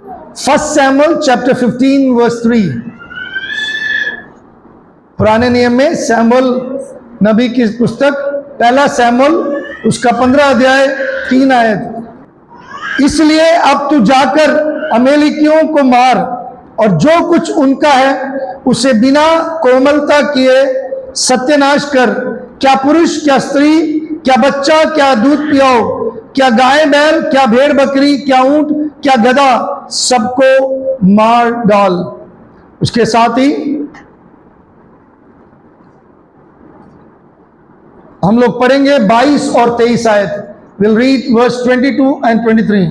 1 Samuel chapter 15 verse 3। पुराने नियम में सैमुअल नबी की पुस्तक, पहला सैमुअल उसका 15 अध्याय 3 आयत। इसलिए अब तू जाकर अमेलिकियों को मार और जो कुछ उनका है उसे बिना कोमलता किए सत्यानाश कर। क्या पुरुष, क्या स्त्री, क्या बच्चा, क्या दूध पियाओ, क्या गाय बैल, क्या भेड़ बकरी, क्या ऊंट, क्या गधा, सबको मार डाल। उसके साथ ही हम लोग पढ़ेंगे 22 और 23 आयत। Will read verse 22 and 23।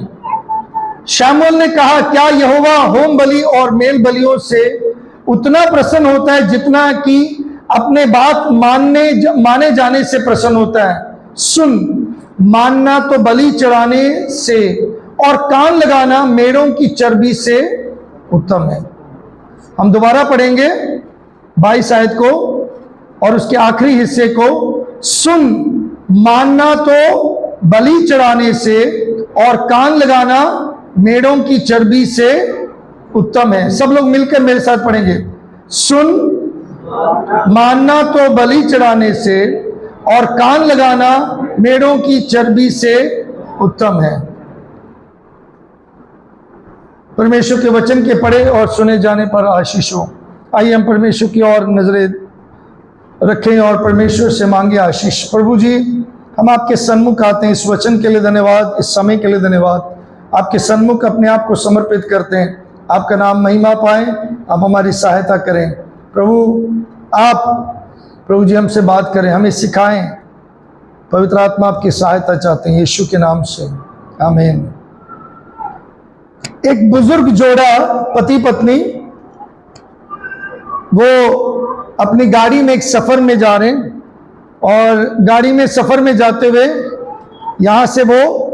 शमूएल ने कहा, क्या यहोवा होम बलि और मेल बलियों से उतना प्रसन्न होता है जितना कि अपने बात माने जाने से प्रसन्न होता है? सुन, मानना तो बलि चढ़ाने से और कान लगाना मेढ़ों की चर्बी से उत्तम है। हम दोबारा पढ़ेंगे 22 आयत को और उसके आखिरी हिस्से को। सुन, मानना तो बलि चढ़ाने से और कान लगाना मेढ़ों की चर्बी से उत्तम है। सब लोग मिलकर मेरे साथ पढ़ेंगे। सुन, मानना तो बलि चढ़ाने से और कान लगाना मेढ़ों की चर्बी से उत्तम है। परमेश्वर के वचन के पढ़े और सुने जाने पर आशीष हो। आइए हम परमेश्वर की ओर नजरें रखें और परमेश्वर से मांगे आशीष। प्रभु जी, हम आपके सन्मुख आते हैं। इस वचन के लिए धन्यवाद, इस समय के लिए धन्यवाद। आपके सन्मुख अपने आप को समर्पित करते हैं। आपका नाम महिमा पाए, आप हमारी सहायता करें। प्रभु जी हमसे बात करें, हमें सिखाएं। पवित्र आत्मा आपकी सहायता चाहते हैं, यीशु के नाम से, आमीन। एक बुजुर्ग जोड़ा, पति पत्नी, वो अपनी गाड़ी में एक सफर में जा रहे हैं और गाड़ी में सफर में जाते हुए यहां से वो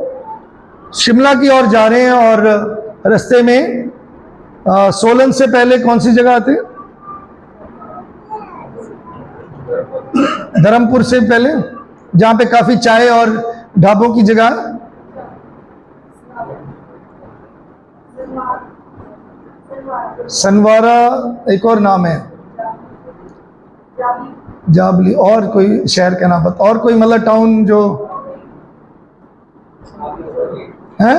शिमला की ओर जा रहे हैं और रास्ते में सोलन से पहले कौन सी जगह आती? धर्मपुर से पहले, जहां पे काफी चाय और ढाबों की जगह, सनवारा, एक और नाम है जाबली, और कोई शहर का नाम बता, और कोई मतलब टाउन जो है?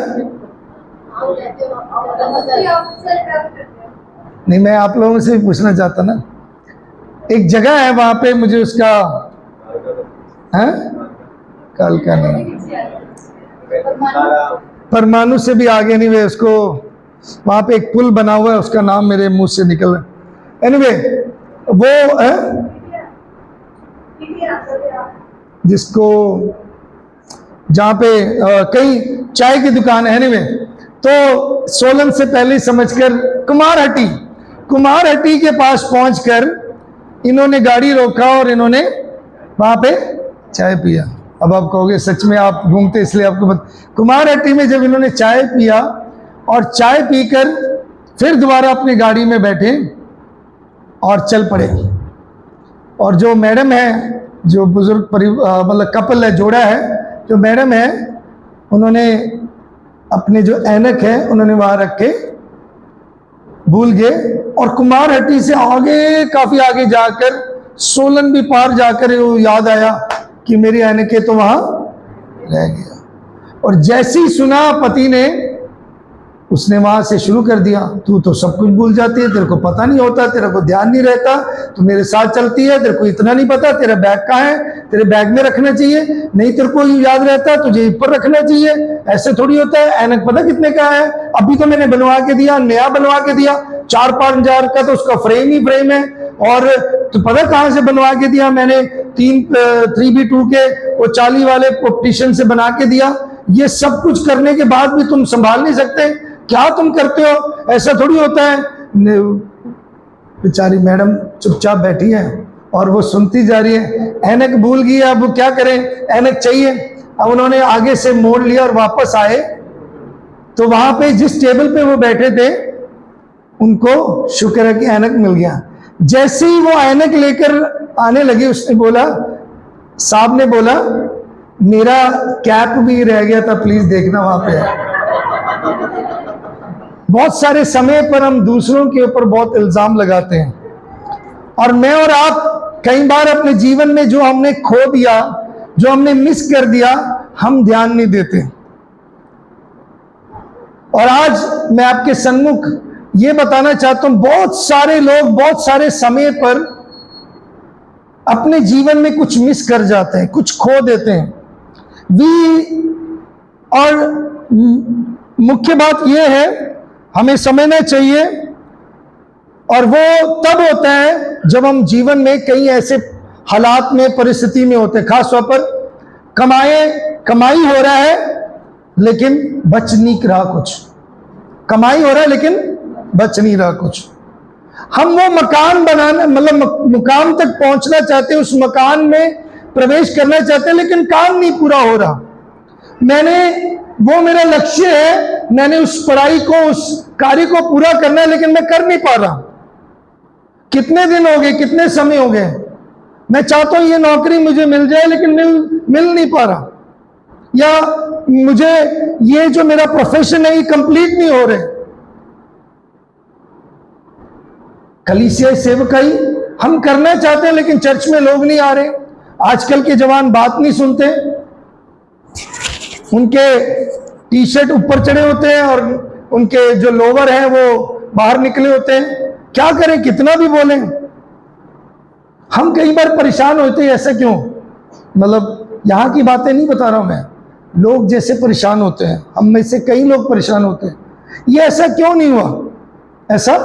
नहीं, मैं आप लोगों से भी पूछना चाहता ना, एक जगह है वहां पे, मुझे उसका है कल का नहीं, परमाणु से भी आगे नहीं, वे उसको वहां पे एक पुल बना हुआ है, उसका नाम मेरे मुंह से निकल रहा है। एनीवे, वो है जिसको जहां पे कई चाय की दुकान है। एनीवे, तो सोलन से पहले समझकर कुमारहट्टी के पास पहुंचकर इन्होंने गाड़ी रोका और इन्होंने वहां पे चाय पिया। अब आप कहोगे सच में आप घूमते इसलिए आपको कुमारहट्टी में जब इन्होंने चाय पिया और चाय पीकर फिर दोबारा अपनी गाड़ी में बैठे और चल पड़े। और जो मैडम है, जो बुजुर्ग मतलब कपल है, जोड़ा है, जो मैडम है, उन्होंने अपने जो ऐनक है उन्होंने वहां रख के भूल गए और कुमारहट्टी से आगे, काफी आगे जाकर, सोलन भी पार जाकर वो याद आया कि मेरी ऐनकें तो वहां रह गया। और जैसे ही सुना पति ने, उसने वहां से शुरू कर दिया, तू तो सब कुछ भूल जाती है, तेरे को पता नहीं होता, तेरे को ध्यान नहीं रहता, तू मेरे साथ चलती है, तेरे को इतना नहीं पता, तेरा बैग कहाँ है, तेरे बैग में रखना चाहिए, नहीं तेरे को याद रहता, तुझे ऊपर रखना चाहिए, ऐसे थोड़ी होता है। ऐनक पता कितने का है? अभी तो मैंने बनवा के दिया, नया बनवा के दिया, 4-5 हजार का, तो उसका फ्रेम ही फ्रेम है। और तो पता कहां से बनवा के दिया मैंने? 3B2 के वो 40 वाले ऑप्टिशियन से बना के दिया। ये सब कुछ करने के बाद भी तुम संभाल नहीं सकते, क्या तुम करते हो? ऐसा थोड़ी होता है। बेचारी मैडम चुपचाप बैठी है और वो सुनती जा रही है। ऐनक भूल गई, अब वो क्या करें, ऐनक चाहिए। अब उन्होंने आगे से मोड़ लिया और वापस आए तो वहां पे जिस टेबल पे वो बैठे थे उनको शुक्र है कि ऐनक मिल गया। जैसे ही वो ऐनक लेकर आने लगे, उसने बोला, साहब ने बोला, मेरा कैप भी रह गया था, प्लीज देखना वहां पे। बहुत सारे समय पर हम दूसरों के ऊपर बहुत इल्जाम लगाते हैं, और मैं और आप कई बार अपने जीवन में जो हमने खो दिया, जो हमने मिस कर दिया, हम ध्यान नहीं देते। और आज मैं आपके सन्मुख ये बताना चाहता हूं, बहुत सारे लोग बहुत सारे समय पर अपने जीवन में कुछ मिस कर जाते हैं, कुछ खो देते हैं। और मुख्य बात यह है, हमें समझना चाहिए, और वो तब होता है जब हम जीवन में कई ऐसे हालात में, परिस्थिति में होते हैं, खास तौर पर कमाई हो रहा है लेकिन बच नहीं रहा कुछ, कमाई हो रहा है लेकिन बच नहीं रहा कुछ। हम वो मकान बनाना, मतलब मुकाम तक पहुंचना चाहते हैं, उस मकान में प्रवेश करना चाहते हैं, लेकिन काम नहीं पूरा हो रहा। वो मेरा लक्ष्य है, मैंने उस पढ़ाई को, उस कार्य को पूरा करना है, लेकिन मैं कर नहीं पा रहा। कितने दिन हो गए, कितने समय हो गए, मैं चाहता हूं ये नौकरी मुझे मिल जाए, लेकिन मिल नहीं पा रहा, या मुझे ये जो मेरा प्रोफेशन है ये कंप्लीट नहीं हो रहे। कलीसिया सेवकाई हम करना चाहते हैं, लेकिन चर्च में लोग नहीं आ रहे। आजकल के जवान बात नहीं सुनते, उनके टी शर्ट ऊपर चढ़े होते हैं और उनके जो लोवर हैं वो बाहर निकले होते हैं। क्या करें, कितना भी बोलें। हम कई बार परेशान होते हैं, ऐसा क्यों? मतलब यहां की बातें नहीं बता रहा हूं मैं, लोग जैसे परेशान होते हैं, हम में से कई लोग परेशान होते हैं। ये ऐसा क्यों नहीं हुआ, ऐसा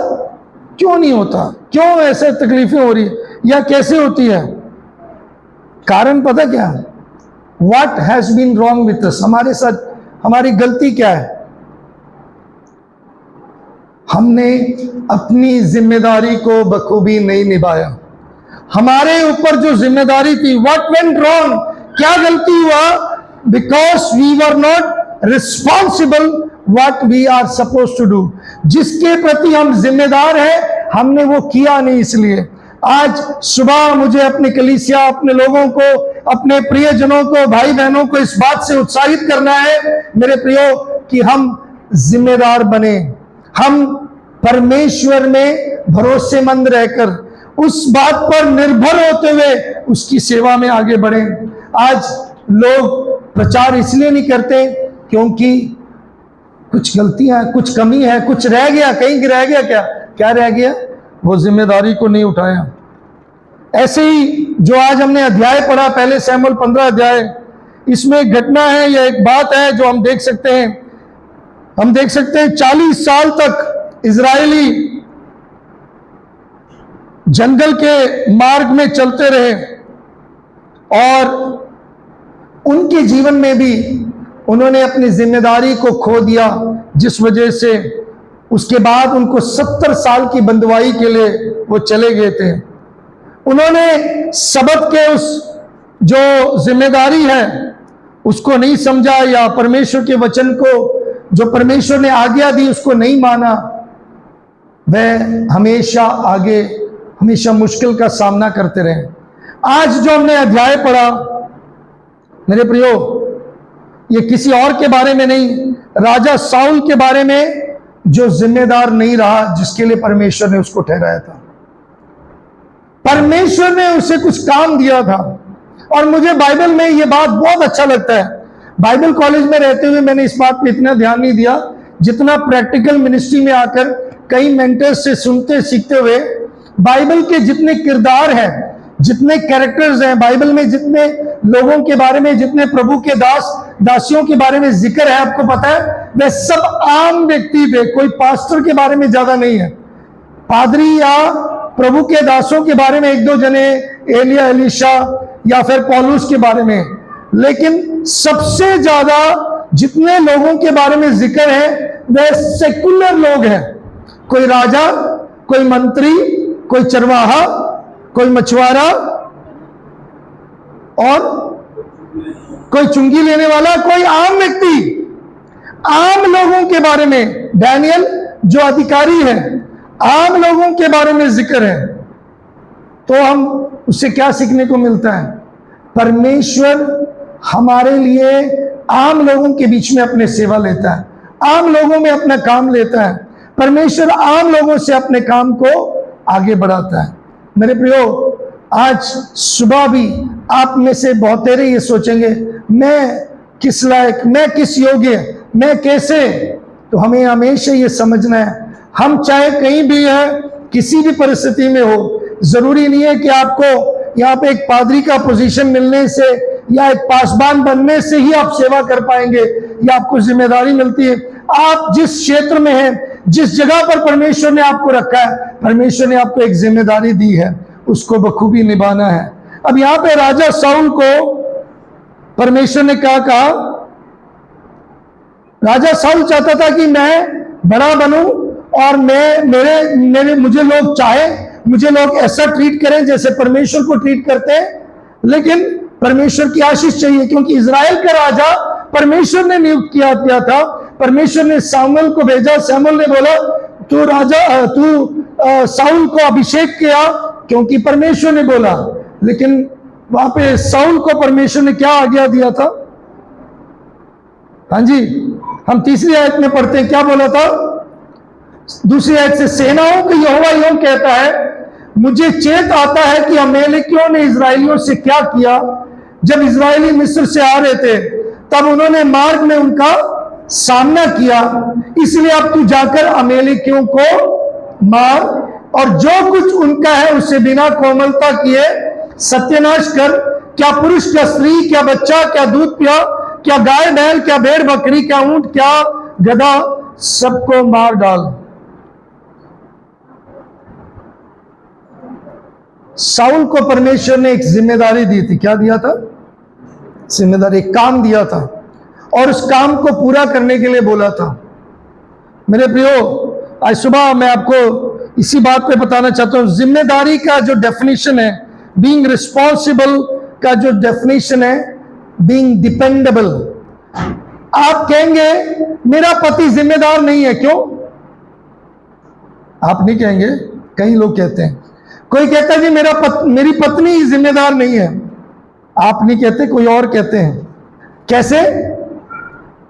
क्यों नहीं होता, क्यों ऐसे तकलीफें हो रही है, या कैसे होती है? कारण पता क्या है? What has been wrong with us? हमारे साथ हमारी गलती क्या है? हमने अपनी जिम्मेदारी को बखूबी नहीं निभाया। हमारे ऊपर जो जिम्मेदारी थी, what went wrong? क्या गलती हुआ? Because we were not responsible what we are supposed to do. जिसके प्रति हम जिम्मेदार हैं, हमने वो किया नहीं। इसलिए आज सुबह मुझे अपने कलीसिया, अपने लोगों को, अपने प्रियजनों को, भाई बहनों को इस बात से उत्साहित करना है मेरे प्रियो, कि हम जिम्मेदार बने, हम परमेश्वर में भरोसेमंद रहकर, उस बात पर निर्भर होते हुए उसकी सेवा में आगे बढ़े। आज लोग प्रचार इसलिए नहीं करते क्योंकि कुछ गलतियां, कुछ कमी है, कुछ रह गया, कहीं रह गया। क्या रह गया? वो जिम्मेदारी को नहीं उठाया। ऐसे ही जो आज हमने अध्याय पढ़ा, पहले शमूएल 15 अध्याय, इसमें एक घटना है या एक बात है जो हम देख सकते हैं। हम देख सकते हैं 40 साल तक इजरायली जंगल के मार्ग में चलते रहे, और उनके जीवन में भी उन्होंने अपनी जिम्मेदारी को खो दिया, जिस वजह से उसके बाद उनको 70 साल की बंदवाई के लिए वो चले गए थे। उन्होंने सबत के उस जो जिम्मेदारी है उसको नहीं समझा, या परमेश्वर के वचन को जो परमेश्वर ने आज्ञा दी उसको नहीं माना। वह हमेशा मुश्किल का सामना करते रहे। आज जो हमने अध्याय पढ़ा मेरे प्रियो, ये किसी और के बारे में नहीं, राजा साउल के बारे में, जो जिम्मेदार नहीं रहा जिसके लिए परमेश्वर ने उसको ठहराया था। परमेश्वर ने उसे कुछ काम दिया था। और मुझे बाइबल में ये बात बहुत अच्छा लगता है। बाइबल कॉलेज में रहते हुए मैंने इस बात पे इतना ध्यान नहीं दिया जितना प्रैक्टिकल मिनिस्ट्री में आकर कई मेंटर्स से सुनते सीखते हुए। बाइबल के जितने किरदार हैं, जितने कैरेक्टर्स हैं बाइबल में, जितने लोगों के बारे में, जितने प्रभु के दासियों के बारे में जिक्र है, आपको पता है, वे सब आम व्यक्ति थे। कोई पास्टर के बारे में ज्यादा नहीं है, पादरी या प्रभु के दासों के बारे में एक दो जने, एलिया, एलीशा या फिर पौलुस के बारे में, लेकिन सबसे ज्यादा जितने लोगों के बारे में जिक्र है वे सेकुलर लोग हैं। कोई राजा, कोई मंत्री, कोई चरवाहा, कोई मछुआरा, और कोई चुंगी लेने वाला, कोई आम व्यक्ति। आम लोगों के बारे में डैनियल जो अधिकारी है, आम लोगों के बारे में जिक्र है। तो हम उससे क्या सीखने को मिलता है? परमेश्वर हमारे लिए आम लोगों के बीच में अपने सेवा लेता है, आम लोगों में अपना काम लेता है। परमेश्वर आम लोगों से अपने काम को आगे बढ़ाता है। मेरे प्रियो, आज सुबह भी आप में से बहुतेरे ये सोचेंगे, मैं किस लायक, मैं किस योग्य, मैं कैसे। तो हमें हमेशा ये समझना है, हम चाहे कहीं भी है, किसी भी परिस्थिति में हो, जरूरी नहीं है कि आपको यहाँ पे एक पादरी का पोजीशन मिलने से या एक पासबान बनने से ही आप सेवा कर पाएंगे या आपको जिम्मेदारी मिलती है। आप जिस क्षेत्र में हैं, जिस जगह पर परमेश्वर ने आपको रखा है, परमेश्वर ने आपको एक जिम्मेदारी दी है, उसको बखूबी निभाना है। अब यहाँ पे राजा शाऊल को परमेश्वर ने क्या कहा? राजा शाऊल चाहता था कि मैं बड़ा बनूं और मुझे लोग चाहे, मुझे लोग ऐसा ट्रीट करें जैसे परमेश्वर को ट्रीट करते हैं। लेकिन परमेश्वर की आशीष चाहिए, क्योंकि इजराइल का राजा परमेश्वर ने नियुक्त किया था। परमेश्वर ने सामुएल को भेजा। सामुएल ने बोला, तू शाऊल को अभिषेक किया, क्योंकि परमेश्वर ने बोला। लेकिन वहां पे शाऊल को परमेश्वर ने क्या आज्ञा दिया था? हाँ जी, हम तीसरी आयत में पढ़ते हैं, क्या बोला था? दूसरी आयत से, सेनाओं का यहोवा यूं कहता है, मुझे चेत आता है कि अमेलेकियों ने इजराइलियों से क्या किया। जब इजराइली मिस्र से आ रहे थे, तब उन्होंने मार्ग में उनका सामना किया। इसलिए अब तू जाकर अमेलेकियों को मार और जो कुछ उनका है उसे बिना कोमलता किए सत्यानाश कर। क्या पुरुष, क्या स्त्री, क्या बच्चा, क्या दूध पिया, क्या गाय बैल, क्या भेड़ बकरी, क्या ऊंट, क्या गधा, सबको मार डाल। शाऊल को परमेश्वर ने एक जिम्मेदारी दी थी। क्या दिया था? जिम्मेदारी, एक काम दिया था और उस काम को पूरा करने के लिए बोला था। मेरे प्रियो, आज सुबह मैं आपको इसी बात पे बताना चाहता हूं, जिम्मेदारी का जो डेफिनेशन है, बीइंग रिस्पॉन्सिबल का जो डेफिनेशन है, बीइंग डिपेंडेबल। आप कहेंगे मेरा पति जिम्मेदार नहीं है, क्यों? आप नहीं कहेंगे, कई लोग कहते हैं। कोई कहता है जी मेरी पत्नी जिम्मेदार नहीं है। आप नहीं कहते, कोई और कहते हैं। कैसे?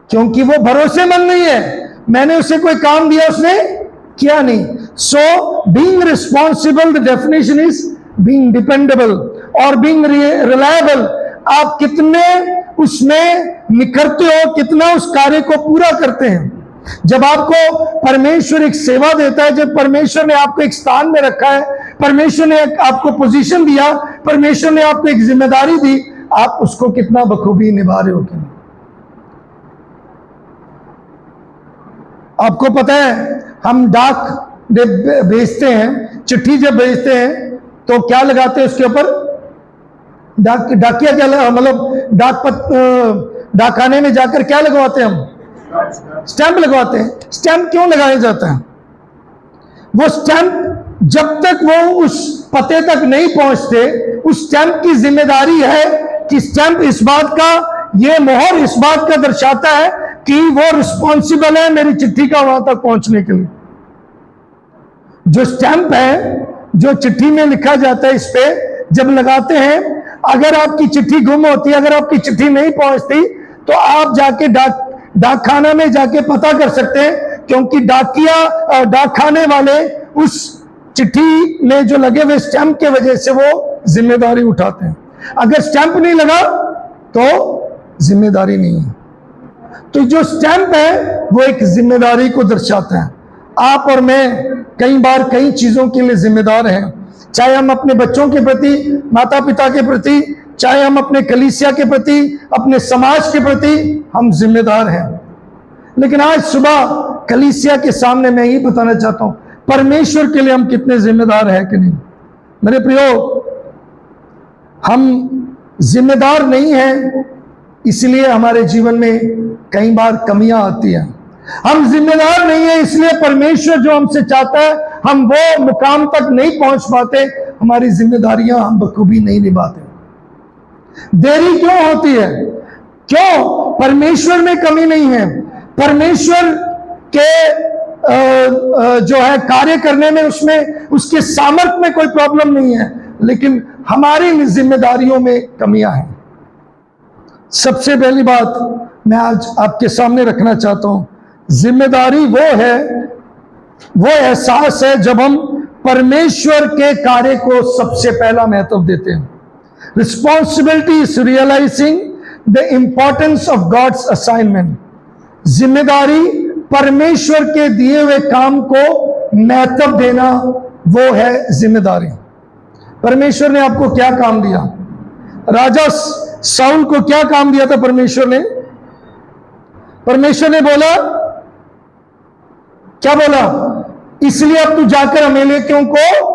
क्योंकि वो भरोसेमंद नहीं है। मैंने उसे कोई काम दिया, उसने किया नहीं। So being responsible, the definition is being dependable और बीइंग रिलायबल। आप कितने उसमें निखरते हो, कितना उस कार्य को पूरा करते हैं। जब आपको परमेश्वर एक सेवा देता है, जब परमेश्वर ने आपको एक स्थान में रखा है, परमेश्वर ने आपको पोजीशन दिया, परमेश्वर ने आपको एक जिम्मेदारी दी, आप उसको कितना बखूबी निभा रहे हो कि नहीं? आपको पता है, हम डाक भेजते हैं, चिट्ठी जब भेजते हैं तो क्या लगाते हैं उसके ऊपर? डाकिया क्या, मतलब डाकखाने में जाकर क्या लगवाते हैं हम? स्टैंप लगवाते हैं। स्टैंप क्यों लगाया जाता है? वो स्टैंप जब तक वो उस पते तक नहीं पहुंचते, उस स्टैंप की जिम्मेदारी है कि स्टैंप इस बात का, ये मोहर इस बात का दर्शाता है कि वो रिस्पॉन्सिबल है मेरी चिट्ठी का वहां तक पहुंचने के लिए। जो स्टैंप है, जो चिट्ठी में लिखा जाता है, इस पे जब लगाते हैं, अगर आपकी चिट्ठी गुम होती, अगर आपकी चिट्ठी नहीं पहुंचती, तो आप जाके डाकखाना में जाके पता कर सकते हैं, क्योंकि डाकखाने वाले उस चिट्ठी में जो लगे हुए स्टैंप के वजह से वो जिम्मेदारी उठाते हैं। अगर स्टैंप नहीं लगा तो जिम्मेदारी नहीं है। तो जो स्टैंप है वो एक जिम्मेदारी को दर्शाता है। आप और मैं कई बार कई चीजों के लिए जिम्मेदार हैं, चाहे हम अपने बच्चों के प्रति, माता पिता के प्रति, चाहे हम अपने कलीसिया के प्रति, अपने समाज के प्रति हम जिम्मेदार हैं। लेकिन आज सुबह कलीसिया के सामने मैं यही बताना चाहता हूं, परमेश्वर के लिए हम कितने जिम्मेदार हैं कि नहीं। मेरे प्रियो, हम जिम्मेदार नहीं हैं, इसलिए हमारे जीवन में कई बार कमियां आती हैं। हम जिम्मेदार नहीं है, इसलिए परमेश्वर जो हमसे चाहता है हम वो मुकाम तक नहीं पहुंच पाते, हमारी जिम्मेदारियां हम बखूबी नहीं निभाते। देरी क्यों होती है? क्यों? परमेश्वर में कमी नहीं है, परमेश्वर के जो है कार्य करने में, उसमें उसके सामर्थ्य में कोई प्रॉब्लम नहीं है, लेकिन हमारी जिम्मेदारियों में कमियां हैं। सबसे पहली बात मैं आज आपके सामने रखना चाहता हूं, जिम्मेदारी वो है वो एहसास है जब हम परमेश्वर के कार्य को सबसे पहला महत्व देते हैं। Responsibility is realising the importance of God's assignment. जिम्मेदारी परमेश्वर के दिए हुए काम को महत्व देना, वो है जिम्मेदारी। परमेश्वर ने आपको क्या काम दिया? राजा साउल को क्या काम दिया था परमेश्वर ने? परमेश्वर ने बोला, क्या बोला? इसलिए अब तू जाकर अमेलेकियों को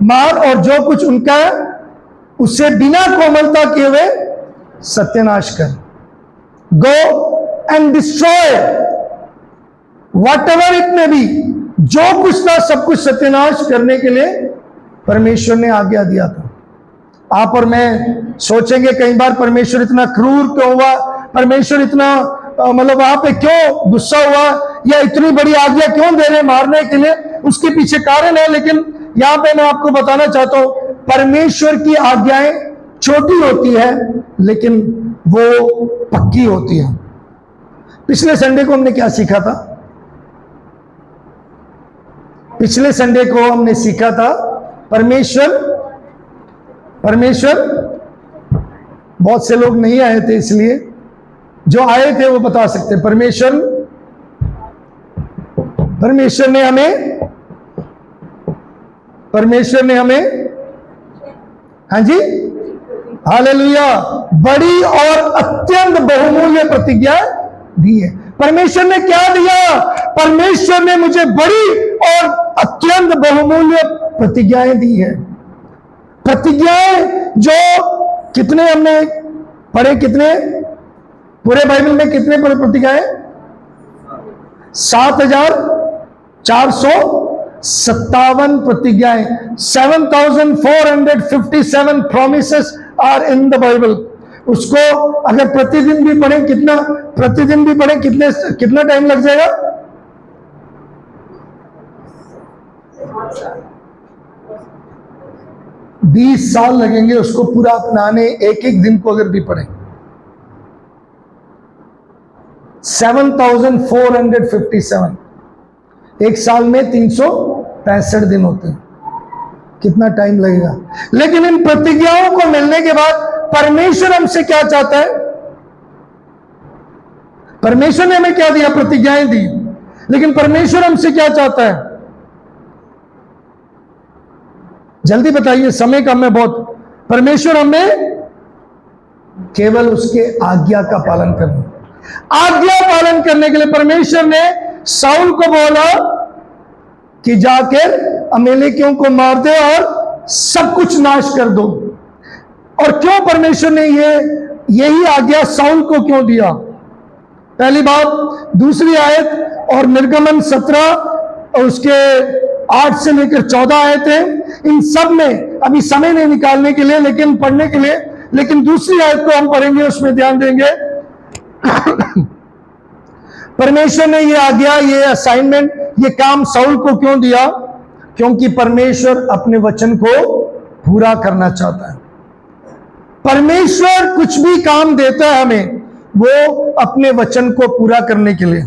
मार और जो कुछ उनका है उससे बिना कोमलता किए हुए सत्यानाश कर। Go and destroy what ever it may be. जो कुछ था सब कुछ सत्यानाश करने के लिए परमेश्वर ने आज्ञा दिया था। आप और मैं सोचेंगे कई बार परमेश्वर इतना क्रूर क्यों हुआ, परमेश्वर इतना मतलब वहां पे क्यों गुस्सा हुआ, या इतनी बड़ी आज्ञा क्यों दे रहे मारने के लिए? उसके पीछे कारण है, लेकिन यहां पे मैं आपको बताना चाहता हूं, परमेश्वर की आज्ञाएं छोटी होती है लेकिन वो पक्की होती है। पिछले संडे को हमने क्या सीखा था? पिछले संडे को हमने सीखा था परमेश्वर बहुत से लोग नहीं आए थे, इसलिए जो आए थे वो बता सकते। परमेश्वर ने हमें हाँ जी, हालेलुया, बड़ी और अत्यंत बहुमूल्य प्रतिज्ञा दी है। परमेश्वर ने क्या दिया? परमेश्वर ने मुझे बड़ी और अत्यंत बहुमूल्य प्रतिज्ञाएं दी है। प्रतिज्ञाएं जो कितने हमने पढ़े, कितने पूरे बाइबल में कितने प्रतिज्ञाएं? 7,457 प्रतिज्ञाएं। 7,457 promises are in the Bible। उसको अगर प्रतिदिन भी पढ़े, कितना टाइम लग जाएगा? 20 साल लगेंगे उसको पूरा अपनाने, एक एक दिन को अगर भी पढ़े। 7,457, एक साल में 365 दिन होते हैं। कितना टाइम लगेगा? लेकिन इन प्रतिज्ञाओं को मिलने के बाद परमेश्वर हमसे क्या चाहता है? परमेश्वर ने हमें क्या दिया? प्रतिज्ञाएं दी, लेकिन परमेश्वर हमसे क्या चाहता है? जल्दी बताइए, समय कम है बहुत। परमेश्वर हमें केवल उसके आज्ञा का पालन करना। आज्ञा पालन करने के लिए परमेश्वर ने साउल को बोला कि जाकर अमेलेकियों को मार दे और सब कुछ नाश कर दो। और क्यों परमेश्वर ने यही आज्ञा साउल को क्यों दिया? पहली बात, दूसरी आयत और निर्गमन 17 और उसके 8 से लेकर 14 आयतें, इन सब में अभी समय नहीं निकालने के लिए, लेकिन पढ़ने के लिए, लेकिन दूसरी आयत को हम पढ़ेंगे, उसमें ध्यान देंगे। परमेश्वर ने ये आज्ञा, ये असाइनमेंट, ये काम साउल को क्यों दिया? क्योंकि परमेश्वर अपने वचन को पूरा करना चाहता है। परमेश्वर कुछ भी काम देता है हमें, वो अपने वचन को पूरा करने के लिए।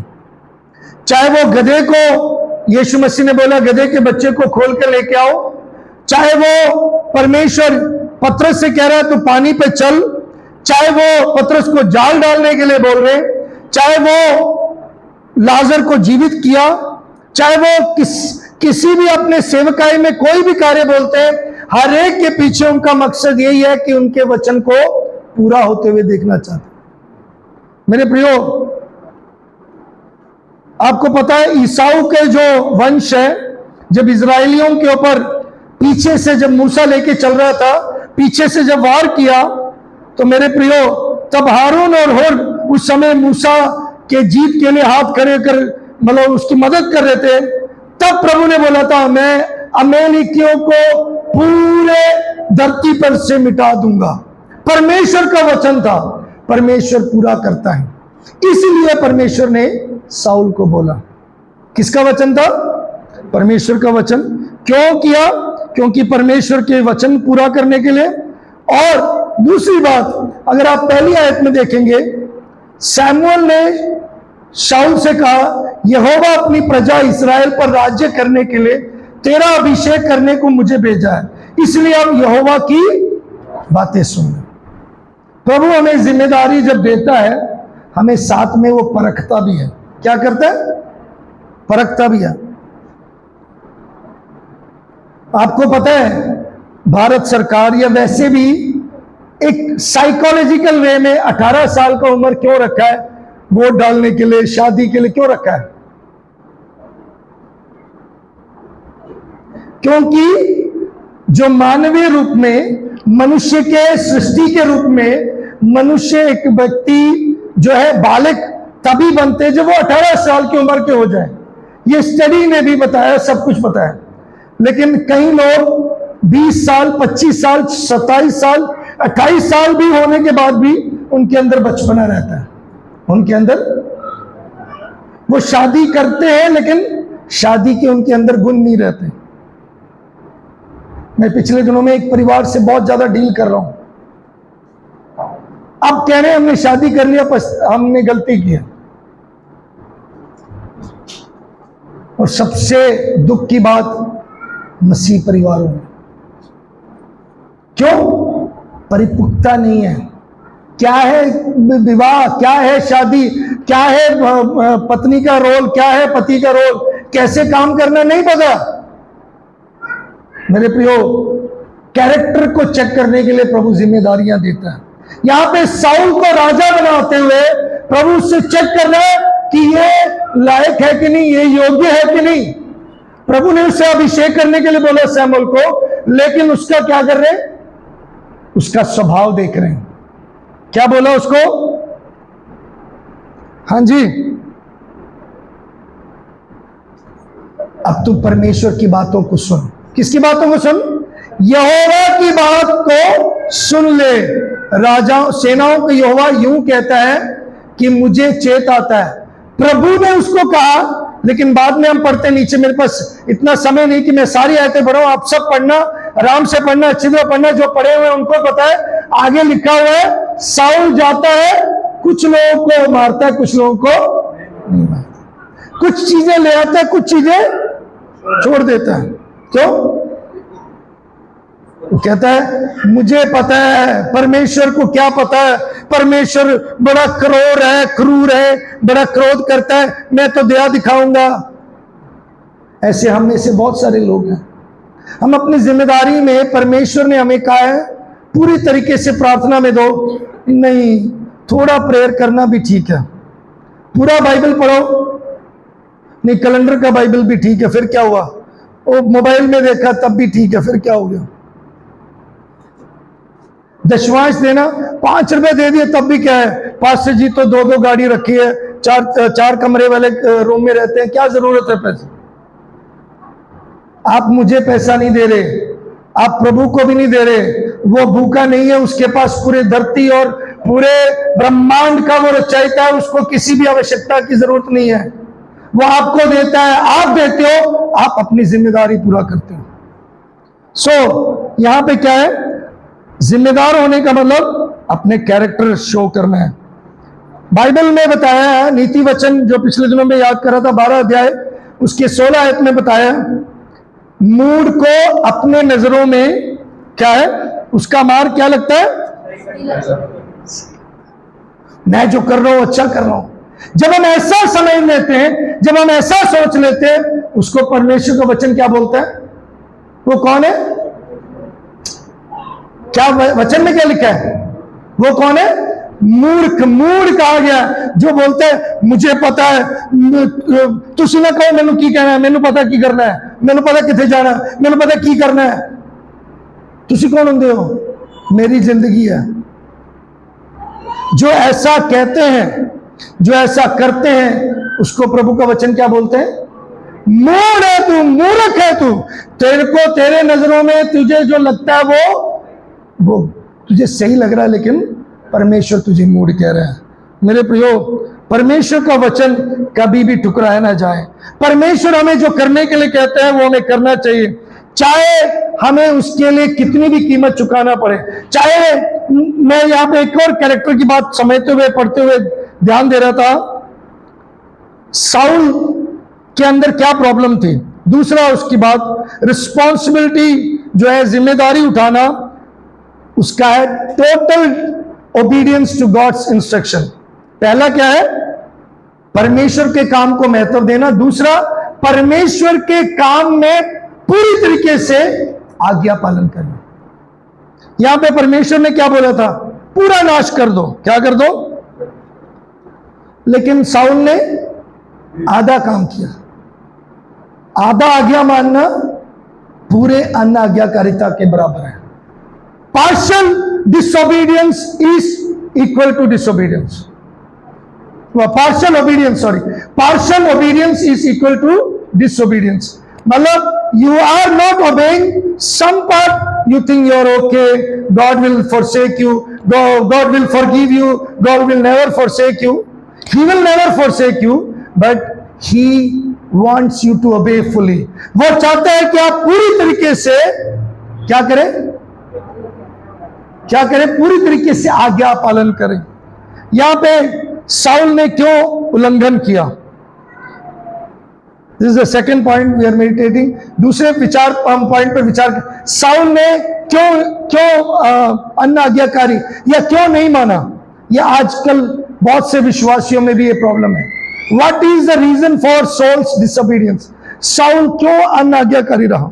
चाहे वो गधे को, यीशु मसीह ने बोला गधे के बच्चे को खोल कर लेके आओ, चाहे वो परमेश्वर पतरस से कह रहा है तू पानी पे चल, चाहे वो पतरस को जाल डालने के लिए बोल रहे, चाहे वो लाजर को जीवित किया, चाहे वो किसी भी अपने सेवकाई में कोई भी कार्य बोलते हैं, हर एक के पीछे उनका मकसद यही है कि उनके वचन को पूरा होते हुए देखना चाहते। मेरे प्रियो, आपको पता है ईसाऊ के जो वंश है, जब इजरायलियों के ऊपर पीछे से जब मूसा लेके चल रहा था, पीछे से जब वार किया, तो मेरे प्रियो तब हारून और होर उस समय मूसा के जीत के लिए हाथ खड़े कर मतलब उसकी मदद कर रहे थे। तब प्रभु ने बोला था मैं अमेलेकियों को पूरे धरती पर से मिटा दूंगा। परमेश्वर का वचन था, परमेश्वर पूरा करता है। इसलिए परमेश्वर ने साउल को बोला। किसका वचन था? परमेश्वर का वचन। क्यों किया? क्योंकि परमेश्वर के वचन पूरा करने के लिए। और दूसरी बात, अगर आप पहली आयत में देखेंगे, सैमुअल ने शाऊल से कहा यहोवा अपनी प्रजा इस्राएल पर राज्य करने के लिए तेरा अभिषेक करने को मुझे भेजा है, इसलिए अब यहोवा की बातें सुन। प्रभु हमें जिम्मेदारी जब देता है, हमें साथ में वो परखता भी है। क्या करता है? परखता भी है। आपको पता है भारत सरकार या वैसे भी एक साइकोलॉजिकल वे में 18 साल का उम्र क्यों रखा है? वोट डालने के लिए, शादी के लिए क्यों रखा है? क्योंकि जो मानवीय रूप में, मनुष्य के सृष्टि के रूप में मनुष्य, एक व्यक्ति जो है बालिग तभी बनते जब वो 18 साल की उम्र के हो जाए। ये स्टडी ने भी बताया, सब कुछ बताया। लेकिन कई लोग 20 साल, 25 साल, 27 साल, 28 साल भी होने के बाद भी उनके अंदर बचपना रहता है। उनके अंदर वो शादी करते हैं लेकिन शादी के उनके अंदर गुण नहीं रहते। मैं पिछले दिनों में एक परिवार से बहुत ज्यादा डील कर रहा हूं। अब कह रहे हैं हमने शादी कर लिया, हमने गलती किया। और सबसे दुख की बात मसीह परिवारों में, क्यों? परिपक्वता नहीं है। क्या है विवाह, क्या है शादी, क्या है पत्नी का रोल, क्या है पति का रोल, कैसे काम करना नहीं पता। मेरे प्रियो, कैरेक्टर को चेक करने के लिए प्रभु जिम्मेदारियां देता है। यहां पे साउल को राजा बनाते हुए प्रभु से चेक करना है कि ये लायक है कि नहीं, ये योग्य है कि नहीं। प्रभु ने उसे अभिषेक करने के लिए बोला शमूएल को, लेकिन उसका क्या कर रहे हैं? उसका स्वभाव देख रहे हैं। क्या बोला उसको? हाँ जी, अब तू परमेश्वर की बातों को सुन। किसकी बातों को सुन? यहोवा की बात को सुन ले। राजा सेनाओं को यहोवा यूं कहता है कि मुझे चेत आता है। प्रभु ने उसको कहा, लेकिन बाद में हम पढ़ते नीचे, मेरे पास इतना समय नहीं कि मैं सारी आयतें पढ़ूं। आप सब पढ़ना, आराम से पढ़ना, अच्छी तरह पढ़ना। जो पढ़े हुए उनको पता है। आगे लिखा हुआ है, साउल जाता है, कुछ लोगों को मारता है, कुछ लोगों को नहीं मारता, कुछ चीजें ले आता है, कुछ चीजें छोड़ देता है। क्यों? वो कहता है मुझे पता है, परमेश्वर को क्या पता है, परमेश्वर बड़ा क्रूर है, बड़ा क्रोध करता है, मैं तो दया दिखाऊंगा। ऐसे हम में से बहुत सारे लोग हैं। हम अपनी जिम्मेदारी में, परमेश्वर ने हमें कहा है पूरी तरीके से प्रार्थना में दो, नहीं थोड़ा प्रेयर करना भी ठीक है, पूरा बाइबल पढ़ो, नहीं कैलेंडर का बाइबल भी ठीक है, फिर क्या हुआ? वो मोबाइल में देखा तब भी ठीक है, फिर क्या हो गया? दशवांश देना, 5 रुपए दे दिए तब भी क्या है? पास्टर जी तो 2-2 गाड़ी रखी है, 4 कमरे वाले रूम में रहते हैं, क्या जरूरत है पैसे? आप मुझे पैसा नहीं दे रहे, आप प्रभु को भी नहीं दे रहे। वो भूखा नहीं है, उसके पास पूरे धरती और पूरे ब्रह्मांड का वो रचयिता है, उसको किसी भी आवश्यकता की जरूरत नहीं है। वो आपको देता है, आप देते हो, आप अपनी जिम्मेदारी पूरा करते हो। सो यहां पे क्या है? जिम्मेदार होने का मतलब अपने कैरेक्टर शो करना है। बाइबल में बताया है, नीति वचन जो पिछले दिनों में याद कर रहा था, 12 अध्याय उसके 16 आयत में बताया, मूढ़ को अपने नजरों में क्या है? उसका मार क्या लगता है? मैं जो कर रहा हूं अच्छा कर रहा हूं। जब हम ऐसा समझ लेते हैं, जब हम ऐसा सोच लेते हैं, उसको परमेश्वर का वचन क्या बोलता है? वो कौन है? क्या वचन में क्या लिखा है? वो कौन है? मूर्ख। मूढ़ कहा गया जो बोलता है मुझे पता है, तुसी ना कहो मैनू की कहना है, मैनू पता की करना है, मैनू पता किथे जाना, मैनू पता की करना है। तुसी कौन होंगे हो? मेरी जिंदगी है। जो ऐसा कहते हैं, जो ऐसा करते हैं, उसको प्रभु का वचन क्या बोलते हैं? मूढ़ है तू, मूर्ख है तू। तेरे को, तेरे नजरों में तुझे जो लगता है वो तुझे सही लग रहा है, लेकिन परमेश्वर तुझे मूढ़ कह रहा है। मेरे प्रियो, परमेश्वर का वचन कभी भी ठुकराया ना जाए। परमेश्वर हमें जो करने के लिए कहते हैं वो हमें करना चाहिए, चाहे हमें उसके लिए कितनी भी कीमत चुकाना पड़े। चाहे मैं यहाँ पे एक और कैरेक्टर की बात समझते हुए, पढ़ते हुए ध्यान दे रहा था, साउल के अंदर क्या प्रॉब्लम थी। दूसरा, उसकी बात रिस्पॉन्सिबिलिटी जो है, जिम्मेदारी उठाना, उसका है total obedience to God's instruction. पहला क्या है? परमेश्वर के काम को महत्व देना। दूसरा, परमेश्वर के काम में पूरी तरीके से आज्ञा पालन करना। यहां पे परमेश्वर ने क्या बोला था? पूरा नाश कर दो। क्या कर दो? लेकिन साउल ने आधा काम किया। आधा आज्ञा मानना पूरे अनाज्ञाकारिता के बराबर है। Partial disobedience is equal to disobedience. Partial obedience is equal to disobedience. मतलब you are not obeying some part, you think you are okay, God will forsake you, God will forgive you, God will never forsake you, he will never forsake you, but he wants you to obey fully। वो चाहता है कि आप पूरी तरीके से क्या करें? क्या करें? पूरी तरीके से आज्ञा पालन करें। यहां पे साउल ने क्यों उल्लंघन किया? This is the second point we are meditating. दूसरे विचार पॉइंट पर विचार, साउल ने क्यों अनाज्ञाकारी या क्यों नहीं माना? यह आजकल बहुत से विश्वासियों में भी ये प्रॉब्लम है। What is the reason for Saul's disobedience? Saul क्यों अनाज्ञाकारी रहा?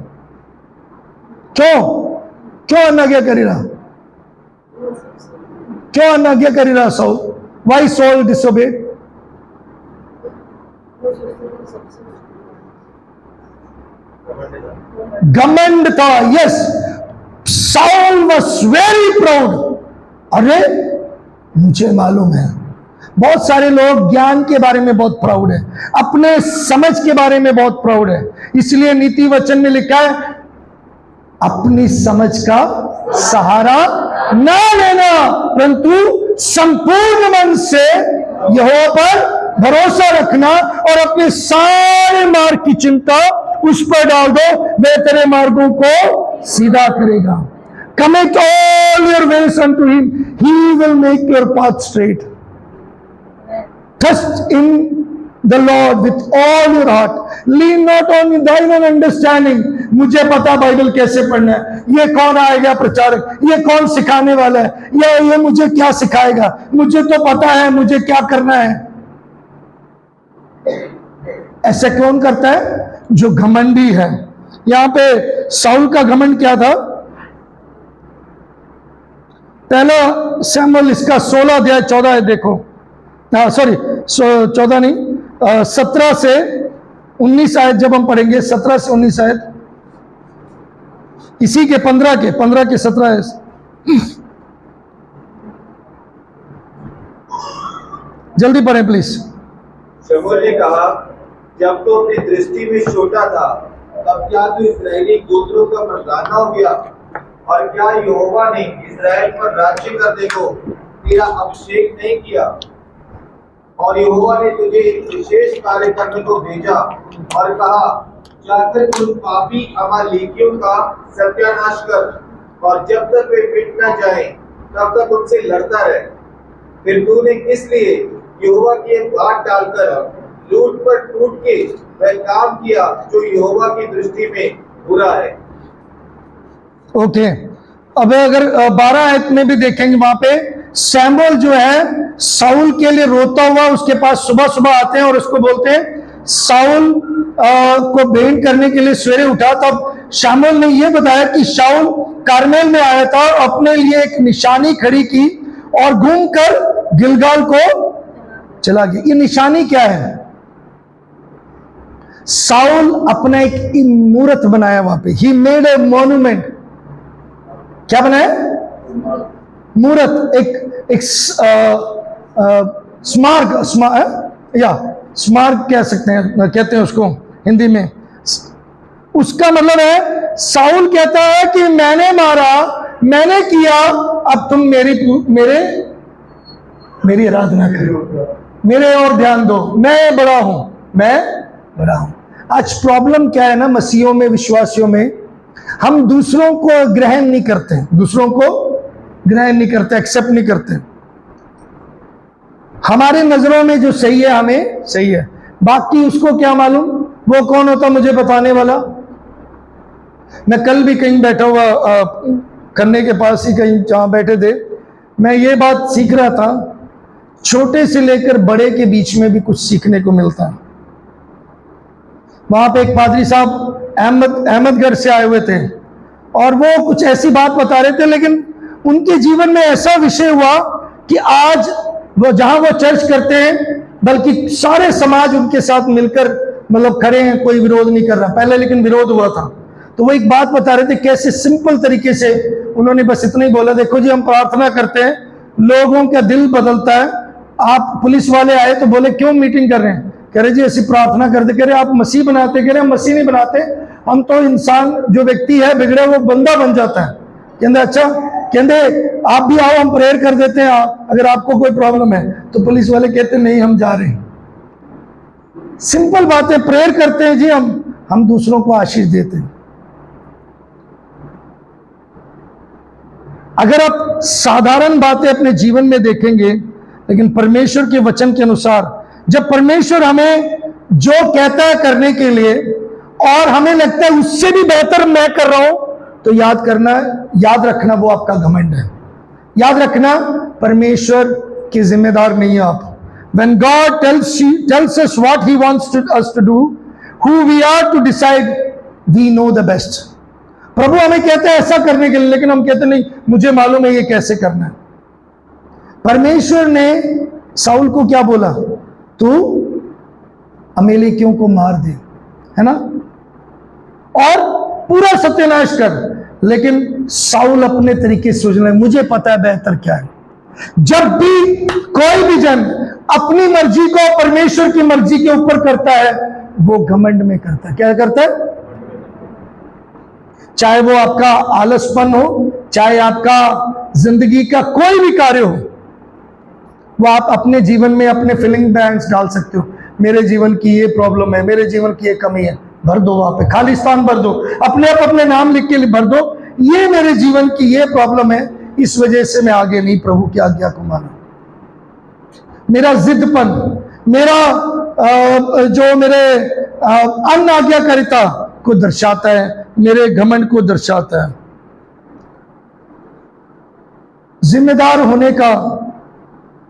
क्यों अनाज्ञाकारी रहा? क्यों अनाज्ञाकारी रहा साउल? Why sol disobeyed? घमंड था। Yes, Saul was very proud. अरे मुझे मालूम है। बहुत सारे लोग ज्ञान के बारे में बहुत प्राउड है, अपने समझ के बारे में बहुत प्राउड है। इसलिए नीति वचन में लिखा है, अपनी समझ का सहारा ना लेना, परंतु संपूर्ण मन से यहोवा पर भरोसा रखना और अपने सारे मार्ग की चिंता उस पर डाल दो, वह तेरे मार्गों को सीधा करेगा। Commit all your ways unto him, he will make your path straight. Trust in the Lord with all your heart, lean not on thine own understanding। मुझे पता बाइबल कैसे पढ़ना है, ये कौन आएगा प्रचारक, ये कौन सिखाने वाला है, ये मुझे क्या सिखाएगा, मुझे तो पता है मुझे क्या करना है। ऐसे कौन करता है? जो घमंडी है। यहां पे साउल का घमंड क्या था? पहला सैमुएल इसका 16 अध्याय 14 है, देखो। सॉरी 14 नहीं, 17 से 19 आयत जब हम पढ़ेंगे, 17 से 19 आयत, इसी के 15 के 17 है। जल्दी पढ़ें प्लीज। शमूएल ने कहा, जब तो अपनी दृष्टि में छोटा था, तब क्या तू इस्राएली गोत्रों का मर्दाना हो गया? और क्या यहोवा ने इस्राएल पर राज्य करने को तेरा अभिषेक नहीं किया? और यहोवा ने तुझे विशेष कार्य करने को भेजा और कहा, जाकर उन पापी अमालेकियों का सत्यानाश कर, और जब तक वे मिट न जाए तब तक उनसे लड़ता रहे। फिर तूने किस लिए यहोवा की एक बात डालकर लूट पर टूट के वह काम किया जो यहोवा की दृष्टि में बुरा है? ओके, अब अगर 12 आयत में भी देखेंगे, वहां पे सैमुएल जो है साउल के लिए रोता हुआ उसके पास सुबह सुबह आते हैं और उसको बोलते हैं, साउल को भेंट करने के लिए सवेरे उठा। तब शमूएल ने यह बताया कि शाऊल कारमेल में आया था, अपने लिए एक निशानी खड़ी की और घूमकर गिलगाल को चला गया। ये निशानी क्या है? साउल अपना एक मूर्त बनाया वहां पे, ही मेड ए मॉन्यूमेंट। क्या बनाया? मूर्त, एक स्मारक कह सकते हैं, कहते हैं उसको हिंदी में। उसका मतलब है साउल कहता है कि मैंने मारा, मैंने किया, अब तुम मेरी आराधना करो, मेरे और ध्यान दो, मैं बड़ा हूं। आज प्रॉब्लम क्या है ना, मसीहों में, विश्वासियों में, हम दूसरों को ग्रहण नहीं करते, एक्सेप्ट नहीं करते। हमारे नजरों में जो सही है हमें सही है, बाकी उसको क्या मालूम वो कौन होता मुझे बताने वाला। मैं कल भी कहीं बैठा हुआ खन्ने के पास ही कहीं जहां बैठे थे, मैं ये बात सीख रहा था, छोटे से लेकर बड़े के बीच में भी कुछ सीखने को मिलता है। वहां पे एक पादरी साहब अहमदगढ़ से आए हुए थे और वो कुछ ऐसी बात बता रहे थे, लेकिन उनके जीवन में ऐसा विषय हुआ कि आज वो जहां वो चर्च करते हैं, बल्कि सारे समाज उनके साथ मिलकर मतलब खड़े हैं, कोई विरोध नहीं कर रहा। पहले लेकिन विरोध हुआ था। तो वो एक बात बता रहे थे, कैसे सिंपल तरीके से उन्होंने बस इतना ही बोला, देखो जी हम प्रार्थना करते हैं, लोगों का दिल बदलता है। आप पुलिस वाले आए तो बोले क्यों मीटिंग कर रहे हैं? कह रहे जी ऐसी प्रार्थना करते। कह रहे आप मसीह बनाते? कह रहे हम मसीह नहीं बनाते, हम तो इंसान जो व्यक्ति है बिगड़े वो बंदा बन जाता है। कहते अच्छा, कहते आप भी आओ हम प्रेयर कर देते हैं अगर आपको कोई प्रॉब्लम है। तो पुलिस वाले कहते नहीं हम जा रहे हैं। सिंपल बात है, प्रेयर करते हैं जी हम दूसरों को आशीष देते हैं। अगर आप साधारण बातें अपने जीवन में देखेंगे, लेकिन परमेश्वर के वचन के अनुसार जब परमेश्वर हमें जो कहता है करने के लिए और हमें लगता है उससे भी बेहतर मैं कर रहा हूं, तो याद रखना वो आपका घमंड है। याद रखना परमेश्वर के जिम्मेदार नहीं है आप। When God tells us what He wants us to do, who we are to decide, we know the best. प्रभु हमें कहते हैं ऐसा करने के लिए, लेकिन हम कहते नहीं मुझे मालूम है ये कैसे करना है। परमेश्वर ने साउल को क्या बोला? तू अमेलेकियों को मार दे, है ना, और पूरा सत्यानाश कर। लेकिन साउल अपने तरीके से सोचने लगा, मुझे पता है बेहतर क्या है। जब भी कोई भी जन अपनी मर्जी को परमेश्वर की मर्जी के ऊपर करता है, वो घमंड में करता है। क्या करता है? चाहे वो आपका आलसपन हो, चाहे आपका जिंदगी का कोई भी कार्य हो, वो आप अपने जीवन में अपने फिलिंग बैंक्स डाल सकते हो। मेरे जीवन की ये प्रॉब्लम है, मेरे जीवन की ये कमी है, भर दो, वहां पे खाली स्थान भर दो, अपने नाम लिख के भर दो, ये मेरे जीवन की ये प्रॉब्लम है, इस वजह से मैं आगे नहीं प्रभु की आज्ञा को माना। मेरा जिद्दपन, मेरा जो मेरे अनाज्ञाकारिता को दर्शाता है, मेरे घमंड को दर्शाता है। जिम्मेदार होने का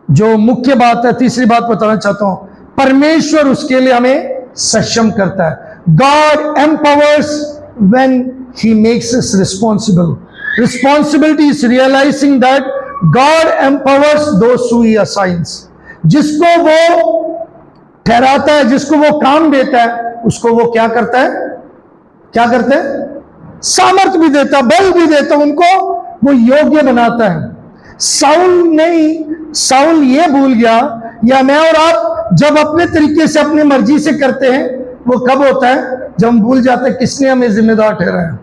जो मुख्य बात है, तीसरी बात बताना चाहता हूं, परमेश्वर उसके लिए हमें सक्षम करता है। God empowers when He makes us responsible. Responsibility is realizing that God empowers those who He assigns. जिसको वो ठहराता है, जिसको वो काम देता है, उसको वो क्या करता है? क्या करता है? सामर्थ भी देता, बल भी देता, उनको वो योग्य बनाता है। साउल ये भूल गया, या मैं और आप जब अपने तरीके से अपनी मर्जी से करते हैं, वो कब होता है? जब हम भूल जाते हैं किसने हमें जिम्मेदार ठहराया।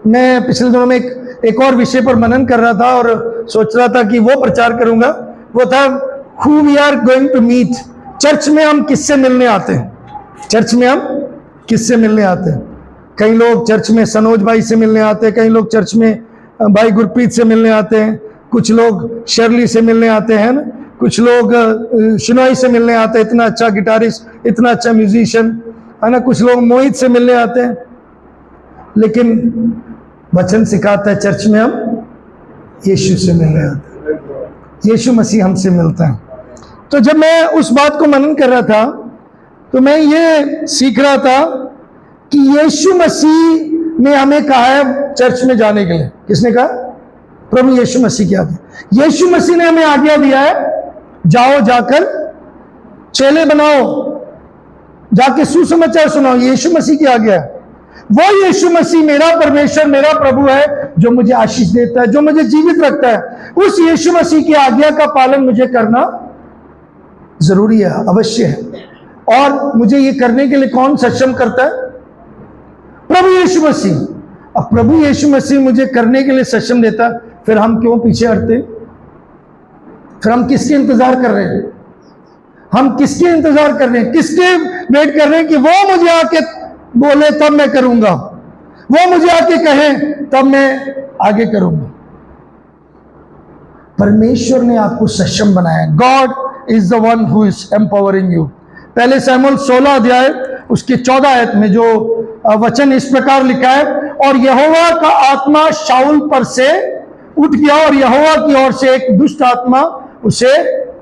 मैं पिछले दिनों में एक और विषय पर मनन कर रहा था और सोच रहा था कि वो प्रचार करूंगा। वो था who we are going to meet. Church में हम किससे मिलने आते हैं? चर्च में हम किससे मिलने आते हैं? कई लोग चर्च में सनोज भाई से मिलने आते हैं, कई लोग चर्च में भाई गुरप्रीत से मिलने आते हैं, कुछ लोग शर्ली से मिलने आते हैं ना, कुछ लोग शिनोई से मिलने आते हैं, इतना अच्छा गिटारिस्ट, इतना अच्छा म्यूजिशियन है ना, कुछ लोग मोहित से मिलने आते हैं। लेकिन वचन सिखाता है चर्च में हम यीशु से मिलने आते हैं, यीशु मसीह हमसे मिलता है। तो जब मैं उस बात को मनन कर रहा था, तो मैं ये सीख रहा था कि यीशु मसीह ने हमें कहा है चर्च में जाने के लिए। किसने कहा? प्रभु यीशु मसीह की आज्ञा। यीशु मसीह ने हमें आज्ञा दिया है, जाओ, जाकर चेले बनाओ, जाके सुसमाचार सुनाओ। यीशु मसीह की आज्ञा है। वो यीशु मसीह मेरा परमेश्वर, मेरा प्रभु है, जो मुझे आशीष देता है, जो मुझे जीवित रखता है। उस यीशु मसीह की आज्ञा का पालन मुझे करना जरूरी है, अवश्य है। और मुझे ये करने के लिए कौन सक्षम करता है? प्रभु यीशु मसीह। अब प्रभु यीशु मसीह मुझे करने के लिए सक्षम देता, फिर हम क्यों पीछे हटते? फिर हम किसके इंतजार कर रहे हैं? हम किसके इंतजार कर रहे हैं? किसके वेट कर रहे हैं कि वो मुझे आके बोले तब मैं करूंगा, वो मुझे आके कहे तब मैं आगे करूंगा। परमेश्वर ने आपको सक्षम बनाया। God is the one who is empowering you. पहले शमूएल 16 अध्याय उसके 14 आयत में जो वचन इस प्रकार लिखा है, और यहोवा का आत्मा शाऊल पर से उठ गया और यहोवा की ओर से एक दुष्ट आत्मा उसे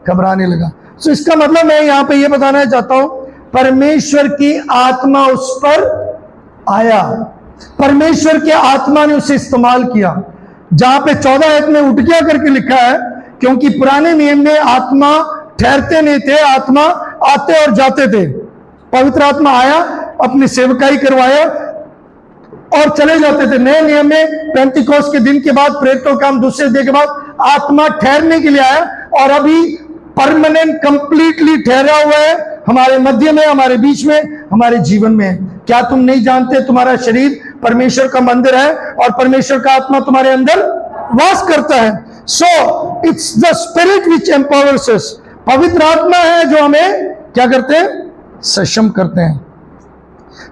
घबराने लगा। तो इसका मतलब मैं यहां पे ये बताना चाहता हूं, परमेश्वर की आत्मा उस पर आया, परमेश्वर के आत्मा ने उसे इस्तेमाल किया। जहां पे 14 आयत में उठ गया करके लिखा है, क्योंकि पुराने नियम में आत्मा ठहरते नहीं थे, आत्मा आते और जाते थे। पवित्र आत्मा आया, अपनी सेवकाई करवाया और चले जाते थे। नए नियम में पेंटिकोस्ट के दिन के बाद, प्रेरितों का काम दूसरे दिन के बाद आत्मा ठहरने के लिए आया, और अभी परमानेंट कंप्लीटली ठहरा हुआ है हमारे मध्य में, हमारे बीच में, हमारे जीवन में। क्या तुम नहीं जानते तुम्हारा शरीर परमेश्वर का मंदिर है और परमेश्वर का आत्मा तुम्हारे अंदर वास करता है? So it's the spirit which empowers us. पवित्र आत्मा है जो हमें क्या करते हैं? सक्षम करते हैं।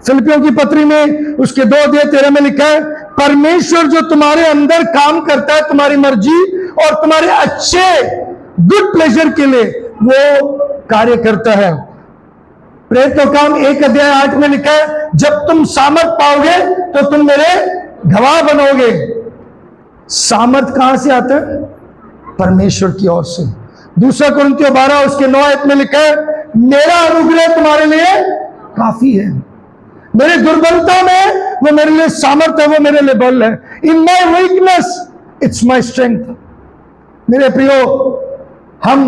फिलिपियों की पत्री में उसके 2:13 में लिखा है, परमेश्वर जो तुम्हारे अंदर काम करता है तुम्हारी मर्जी और तुम्हारे अच्छे गुड प्लेजर के लिए वो कार्य करता है। प्रेरितों का काम 1:8 में लिखा है, जब तुम सामर्थ पाओगे तो तुम मेरे गवाह बनोगे। सामर्थ कहां से आता है? परमेश्वर की ओर से। 2 कुरिन्थियों 12 उसके 9 आयत में लिखा है, मेरा अनुग्रह तुम्हारे लिए काफी है। मेरे दुर्बलता में वो मेरे लिए सामर्थ है, वो मेरे लिए बल है। In my weakness it's my strength. मेरे प्रियो, हम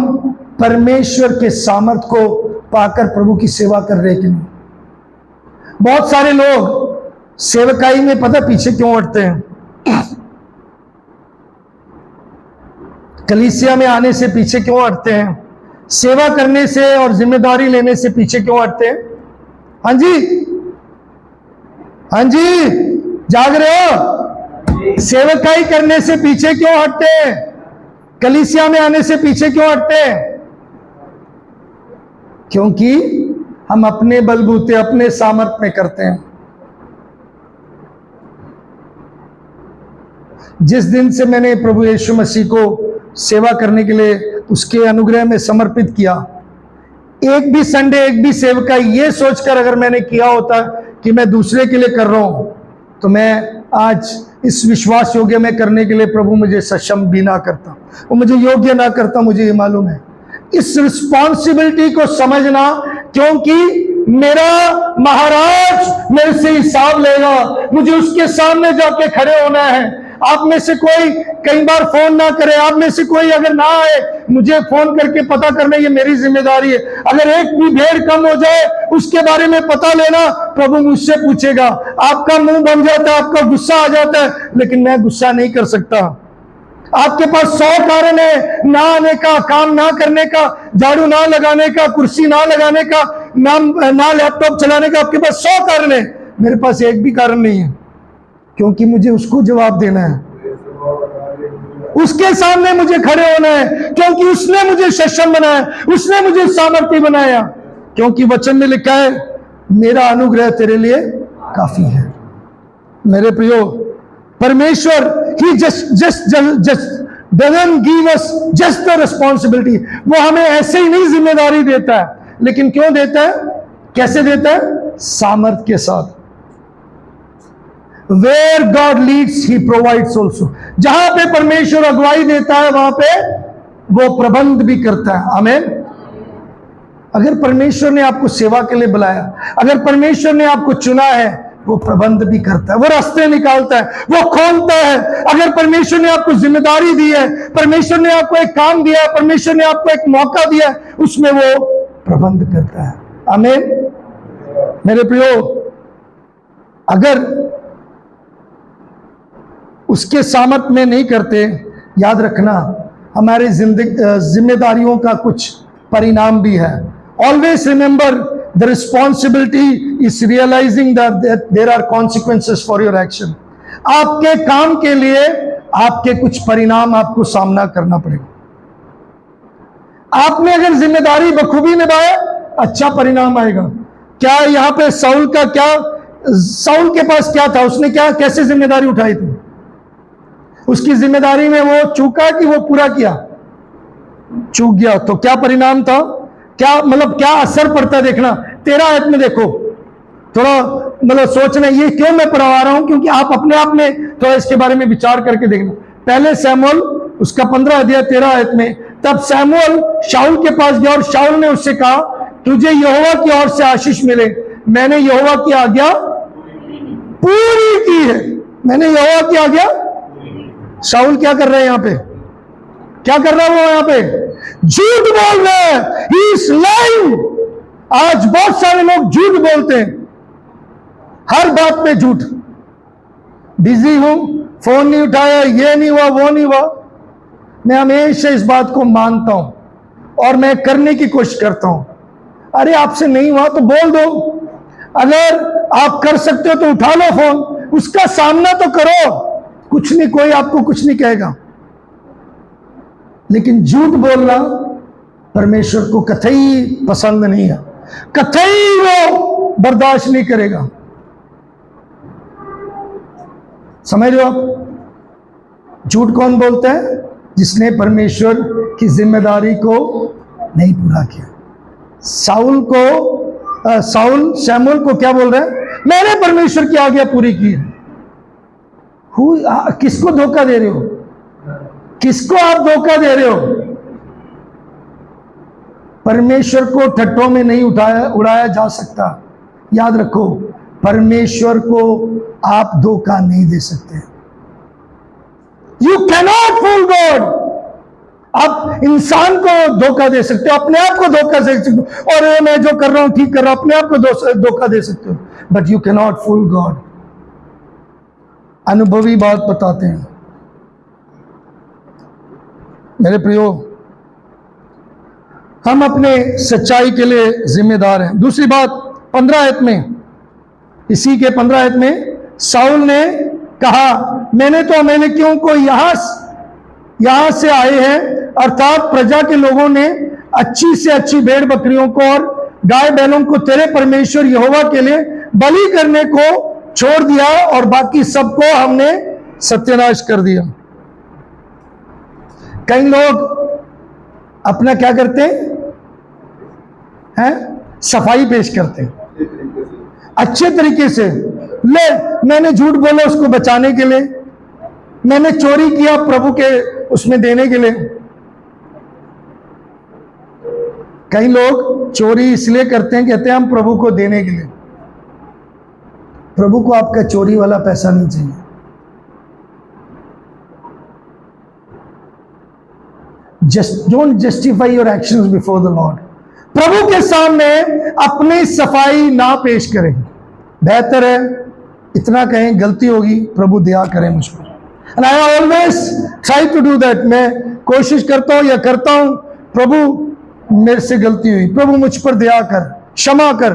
परमेश्वर के सामर्थ को पाकर प्रभु की सेवा कर रहे कि नहीं? बहुत सारे लोग सेवकाई में पता पीछे क्यों हटते हैं? कलीसिया में आने से पीछे क्यों हटते हैं? सेवा करने से और जिम्मेदारी लेने से पीछे क्यों हटते हैं? हाँ जी, हाँ जी, जाग रहे हो? सेवकाई करने से पीछे क्यों हटते हैं? कलीसिया में आने से पीछे क्यों हटते हैं? क्योंकि हम अपने बलबूते, अपने सामर्थ्य में करते हैं। जिस दिन से मैंने प्रभु यीशु मसीह को सेवा करने के लिए उसके अनुग्रह में समर्पित किया, एक भी संडे, एक भी सेवका ये सोचकर अगर मैंने किया होता कि मैं दूसरे के लिए कर रहा हूं, तो मैं आज इस विश्वास योग्य में करने के लिए प्रभु मुझे सक्षम भी ना करता, वो मुझे योग्य ना करता, मुझे ये मालूम है। इस रिस्पॉन्सिबिलिटी को समझना, क्योंकि मेरा महाराज मेरे से हिसाब लेगा, मुझे उसके सामने जाके खड़े होना है। आप में से कोई कई बार फोन ना करे, आप में से कोई अगर ना आए, मुझे फोन करके पता करना, ये मेरी जिम्मेदारी है। अगर एक भी भेड़ कम हो जाए उसके बारे में पता लेना, प्रभु मुझसे पूछेगा। आपका मुंह बन जाता है, आपका गुस्सा आ जाता है, लेकिन मैं गुस्सा नहीं कर सकता। आपके पास 100 कारण है ना आने का, काम ना करने का, झाड़ू ना लगाने का, कुर्सी ना लगाने का, ना लैपटॉप चलाने का, आपके पास 100 कारण है। मेरे पास एक भी कारण नहीं है, क्योंकि मुझे उसको जवाब देना है, उसके सामने मुझे खड़े होना है, क्योंकि उसने मुझे सक्षम बनाया, उसने मुझे सामर्थ्य बनाया। क्योंकि वचन में लिखा है, मेरा अनुग्रह तेरे लिए काफी है। मेरे प्रियो, परमेश्वर ही just doesn't give us just the responsibility। वो हमें ऐसे ही नहीं जिम्मेदारी देता है, लेकिन क्यों देता है? कैसे देता है? सामर्थ के साथ। Where God leads, He provides also। जहां पे परमेश्वर अगुवाई देता है, वहां पे वो प्रबंध भी करता है। आमीन। अगर परमेश्वर ने आपको सेवा के लिए बुलाया, अगर परमेश्वर ने आपको चुना है, वो प्रबंध भी करता है, वो रास्ते निकालता है, वो खोलता है। अगर परमेश्वर ने आपको जिम्मेदारी दी है, परमेश्वर ने आपको एक काम दिया है, परमेश्वर ने आपको एक मौका दिया है, उसमें वो प्रबंध करता है। आमीन। मेरे प्रियो, अगर उसके सामर्थ्य में नहीं करते, याद रखना हमारे जिम्मेदारियों का कुछ परिणाम भी है। Always remember the responsibility is realising that there are consequences for your action. आपके काम के लिए आपके कुछ परिणाम आपको सामना करना पड़ेगा। आपने अगर जिम्मेदारी बखूबी निभाया, अच्छा परिणाम आएगा। क्या यहां पे साउल के पास क्या था? उसने कैसे जिम्मेदारी उठाई थी? उसकी जिम्मेदारी में वो चूका कि वो पूरा किया? चूक गया। तो क्या परिणाम था, क्या मतलब क्या असर पड़ता है देखना। 13 आयत में देखो, थोड़ा मतलब सोचना, ये क्यों मैं पढ़वा रहा हूं, क्योंकि आप अपने आप में थोड़ा इसके बारे में विचार करके देखना। पहले सैमुअल उसका 15 अध्याय 13 आयत में, तब सैमुअल शाऊल के पास गया और शाऊल ने उससे कहा, तुझे यहोवा की ओर से आशीष मिले, मैंने यहोवा की आज्ञा पूरी की है। मैंने यहोवा की आज्ञा। शाऊल क्या कर रहे हैं यहां पे? क्या कर रहा है वो यहां पे? झूठ बोल रहे हैं। He is lying. आज बहुत सारे लोग झूठ बोलते हैं, हर बात पे झूठ। बिजी हूं, फोन नहीं उठाया, ये नहीं हुआ, वो नहीं हुआ। मैं हमेशा इस बात को मानता हूं और मैं करने की कोशिश करता हूं। अरे आपसे नहीं हुआ तो बोल दो, अगर आप कर सकते हो तो उठा लो फोन, उसका सामना तो करो। कुछ नहीं, कोई आपको कुछ नहीं कहेगा। लेकिन झूठ बोलना परमेश्वर को कतई पसंद नहीं है, कतई वो बर्दाश्त नहीं करेगा। समझ रहे हो आप? झूठ कौन बोलता है? जिसने परमेश्वर की जिम्मेदारी को नहीं पूरा किया। सैमुअल को क्या बोल रहा है? मैंने परमेश्वर की आज्ञा पूरी की है। किसको धोखा दे रहे हो? किसको आप धोखा दे रहे हो? परमेश्वर को ठट्टों में नहीं उड़ाया जा सकता। याद रखो, परमेश्वर को आप धोखा नहीं दे सकते। You cannot fool God. आप इंसान को धोखा दे सकते हो, अपने आप को धोखा दे सकते हो, और मैं जो कर रहा हूं ठीक कर रहा हूं, अपने आप को धोखा दे सकते हो, but you cannot fool God. अनुभवी बात बताते हैं मेरे प्रियो, हम अपने सच्चाई के लिए जिम्मेदार हैं। दूसरी बात, 15 आयत में, इसी के 15 आयत में शाऊल ने कहा, मैंने तो अमालेकियों को यहां से आए हैं, अर्थात प्रजा के लोगों ने अच्छी से अच्छी भेड़ बकरियों को और गाय बैलों को तेरे परमेश्वर यहोवा के लिए बलि करने को छोड़ दिया, और बाकी सबको हमने सत्यानाश कर दिया। कई लोग अपना क्या करते हैं? सफाई पेश करते हैं अच्छे तरीके से। ले, मैंने झूठ बोला उसको बचाने के लिए, मैंने चोरी किया प्रभु के उसमें देने के लिए। कई लोग चोरी इसलिए करते हैं, कहते हैं हम प्रभु को देने के लिए। प्रभु को आपका चोरी वाला पैसा नहीं चाहिए। Don't justify your actions before the lord. प्रभु के सामने अपनी सफाई ना पेश करें। बेहतर है इतना कहें, गलती होगी, प्रभु दया करें मुझ पर। And I always try to do that. मैं कोशिश करता हूं या करता हूं, प्रभु मेरे से गलती हुई, प्रभु मुझ पर दया कर, क्षमा कर।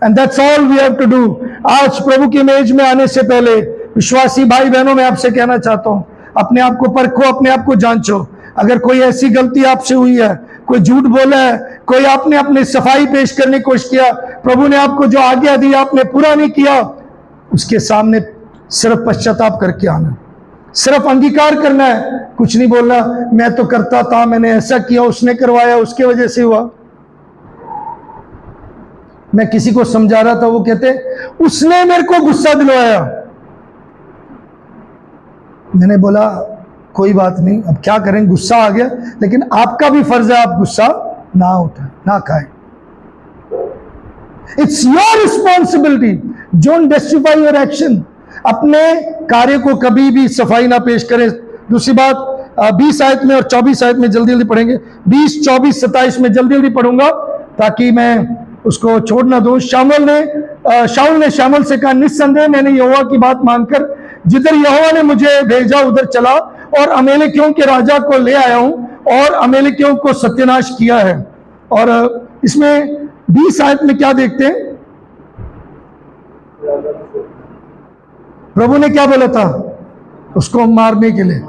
And that's all we have to do. आज प्रभु की इमेज में आने से पहले विश्वासी भाई बहनों, मैं आपसे कहना चाहता हूं, अपने आप को परखो, अपने आप को जांचो। अगर कोई ऐसी गलती आपसे हुई है, कोई झूठ बोला है, कोई आपने अपनी सफाई पेश करने की कोशिश किया, प्रभु ने आपको जो आज्ञा दी आपने पूरा नहीं किया, उसके सामने सिर्फ पश्चाताप करके आना, सिर्फ अंगीकार करना है। कुछ नहीं बोलना, मैं तो करता था, मैंने ऐसा किया, उसने करवाया, उसके वजह से हुआ। मैं किसी को समझा रहा था, वो कहते उसने मेरे को गुस्सा दिलवाया। मैंने बोला कोई बात नहीं, अब क्या करें, गुस्सा आ गया, लेकिन आपका भी फर्ज है आप गुस्सा ना उठाए, ना खाए। It's your responsibility. Don't justify your action. अपने कार्य को कभी भी सफाई ना पेश करें। दूसरी बात, 20 आयत में और 24 आयत में जल्दी जल्दी पढ़ेंगे। 20, 24, 27 में जल्दी जल्दी पढ़ूंगा ताकि मैं उसको छोड़ ना दूं। शाऊल ने शामुएल से कहा, निस्संदेह मैंने यहोवा की बात मानकर जिधर यहोवा ने मुझे भेजा उधर चला और अमालेकियों के राजा को ले आया हूं और अमालेकियों को सत्यानाश किया है। और इसमें 20 आयत में क्या देखते हैं? प्रभु ने क्या बोला था उसको मारने के लिए?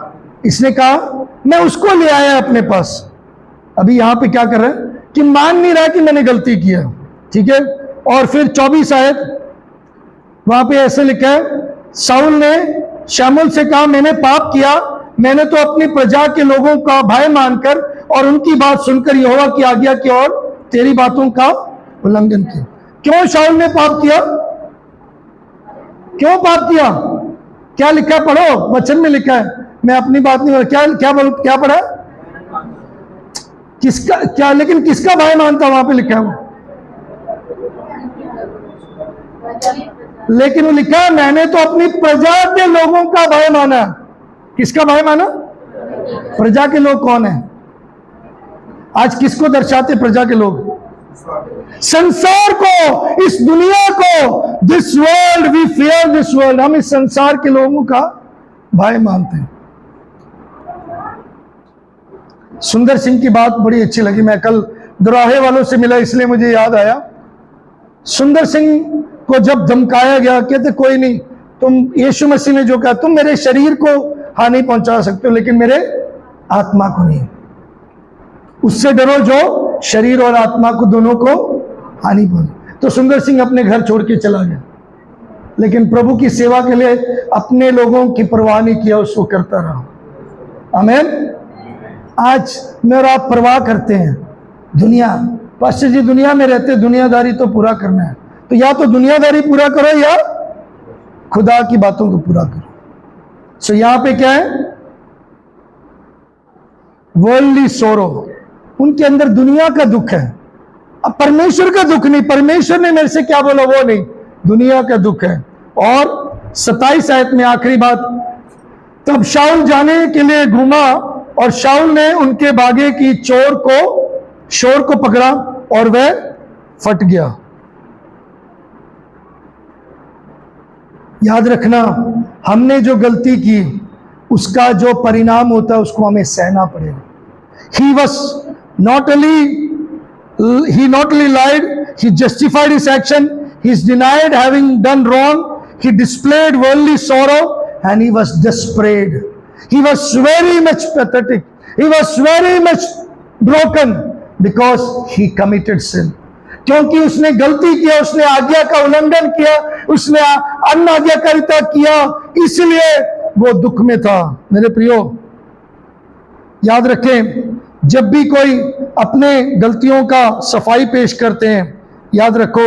इसने कहा मैं उसको ले आया अपने पास। अभी यहां पे क्या कर रहा है कि मान नहीं रहा कि मैंने गलती किया, ठीक है। और फिर 24 आयत, वहां पे ऐसे लिखा है, शाऊल ने शमूएल से कहा, मैंने पाप किया, मैंने तो अपनी प्रजा के लोगों का भय मानकर और उनकी बात सुनकर यहोवा की आज्ञा की और तेरी बातों का उल्लंघन किया। क्यों शाऊल ने पाप किया? क्यों पाप किया? क्या लिखा है? पढ़ो, वचन में लिखा है, मैं अपनी बात नहीं, क्या पढ़ा? किसका क्या, लेकिन किसका भय मानता? वहां पे लिखा है, लेकिन वो लिखा है मैंने तो अपनी प्रजा के लोगों का भय माना। किसका भय माना? प्रजा के लोग कौन है? आज किसको दर्शाते प्रजा के लोग? संसार को, इस दुनिया को। This world, we fear this world. हम इस संसार के लोगों का भय मानते हैं। सुंदर सिंह की बात बड़ी अच्छी लगी, मैं कल दोराहे वालों से मिला इसलिए मुझे याद आया। सुंदर सिंह को जब धमकाया गया, कहते कोई नहीं, तुम यीशु मसीह ने जो कहा, तुम मेरे शरीर को हानि पहुंचा सकते हो लेकिन मेरे आत्मा को नहीं। उससे डरो जो शरीर और आत्मा को दोनों को हानि पहुंचे। तो सुंदर सिंह अपने घर छोड़ के चला गया, लेकिन प्रभु की सेवा के लिए अपने लोगों की परवाह नहीं किया, उसको करता रहा। आमीन। आज मैं और आप परवाह करते हैं दुनिया, पास्टर जी दुनिया में रहते, दुनियादारी तो पूरा करना है, तो या तो दुनियादारी पूरा करो या खुदा की बातों को पूरा करो। सो यहां पे क्या है? वर्ल्डली सोरो, उनके अंदर दुनिया का दुख है। अब परमेश्वर का दुख नहीं, परमेश्वर ने मेरे से क्या बोला वो नहीं, दुनिया का दुख है। और 27 आयत में आखिरी बात, तब शाऊल जाने के लिए घूमा और शाऊल ने उनके बागे की शोर को पकड़ा और वह फट गया। याद रखना, हमने जो गलती की उसका जो परिणाम होता है उसको हमें सहना पड़ेगा। He not only lied, he justified his action, he denied having done wrong, he displayed worldly sorrow and he was desperate. He was very much pathetic. He was very much broken because he committed sin. क्योंकि उसने गलती किया, उसने आज्ञा का उल्लंघन किया, उसने अनाज्ञाकारिता किया, इसलिए वो दुख में था। मेरे प्रियो, याद रखें, जब भी कोई अपने गलतियों का सफाई पेश करते हैं, याद रखो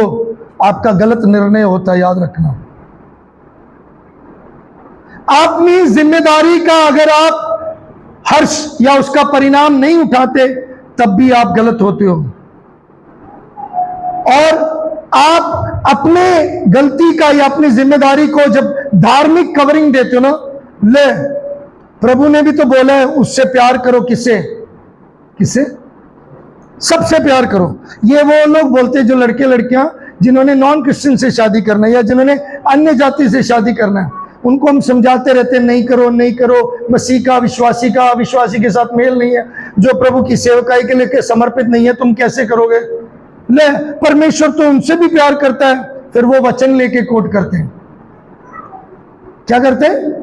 आपका गलत निर्णय होता है। याद रखना, अपनी जिम्मेदारी का अगर आप हर्ष या उसका परिणाम नहीं उठाते तब भी आप गलत होते हो। और आप अपने गलती का या अपनी जिम्मेदारी को जब धार्मिक कवरिंग देते हो ना, ले प्रभु ने भी तो बोला है उससे प्यार करो। किससे? सबसे प्यार करो। ये वो लोग बोलते हैं जो लड़के लड़कियां जिन्होंने नॉन क्रिश्चियन से शादी करना है या जिन्होंने अन्य जाति से शादी करना है, उनको हम समझाते रहते हैं नहीं करो नहीं करो, मसीह का विश्वासी के साथ मेल नहीं है, जो प्रभु की सेवकाई के लिए समर्पित नहीं है, तुम कैसे करोगे? ले, परमेश्वर तो उनसे भी प्यार करता है। फिर वो वचन लेके कोट करते हैं, क्या करते हैं?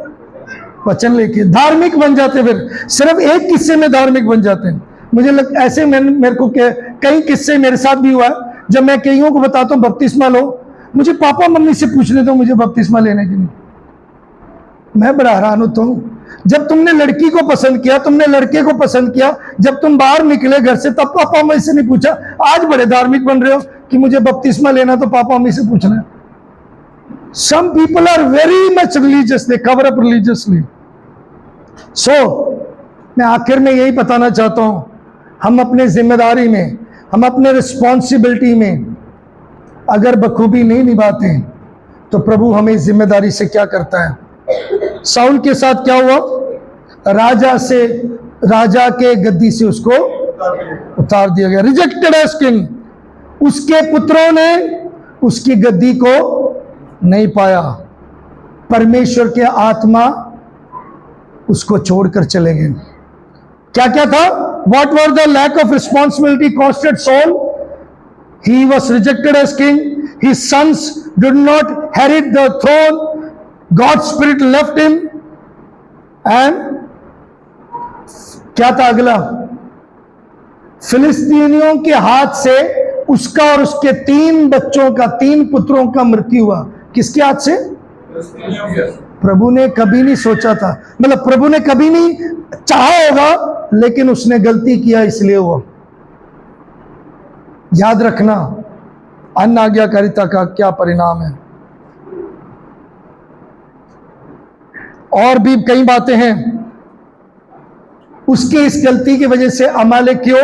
वचन लेके धार्मिक बन जाते हैं। फिर सिर्फ एक किस्से में धार्मिक बन जाते हैं। मुझे ऐसे मेरे को कई किस्से मेरे साथ भी हुआ है। जब मैं कईयों को बताता हूँ बपतिस्मा लो, मुझे पापा मम्मी से पूछने दो मुझे बपतिस्मा लेने के लिए। मैं बड़ा हैरान होता हूँ। जब तुमने लड़की को पसंद किया, तुमने लड़के को पसंद किया, जब तुम बाहर निकले घर से, तब पापा मम्मी से नहीं पूछा। आज बड़े धार्मिक बन रहे हो कि मुझे बपतिस्मा लेना तो पापा मम्मी से पूछना है। Some people are very much religious, they cover up religiously. So, मैं आखिर में यही बताना चाहता हूं, हम अपने जिम्मेदारी में, हम अपने रिस्पॉन्सिबिलिटी में अगर बखूबी नहीं निभाते तो प्रभु हमें जिम्मेदारी से क्या करता है। साउल के साथ क्या हुआ? राजा के गद्दी से उसको उतार दिया गया, रिजेक्टेड एज किंग। उसके पुत्रों ने उसकी गद्दी को नहीं पाया। परमेश्वर के आत्मा उसको छोड़कर चले गए। क्या क्या था? What were the lack of responsibility costed Saul? He was rejected as king. His sons did not inherit the throne. God's spirit left him. And क्या था अगला? फिलिस्तीनियों के हाथ से उसका और उसके 3 बच्चों का, 3 पुत्रों का मृत्यु हुआ। किसके हाथ से? प्रभु ने कभी नहीं सोचा था, मतलब प्रभु ने कभी नहीं चाहा होगा, लेकिन उसने गलती किया इसलिए हुआ। याद रखना अनाज्ञाकारिता का क्या परिणाम है। और भी कई बातें हैं। उसके इस गलती की वजह से अमालेकियों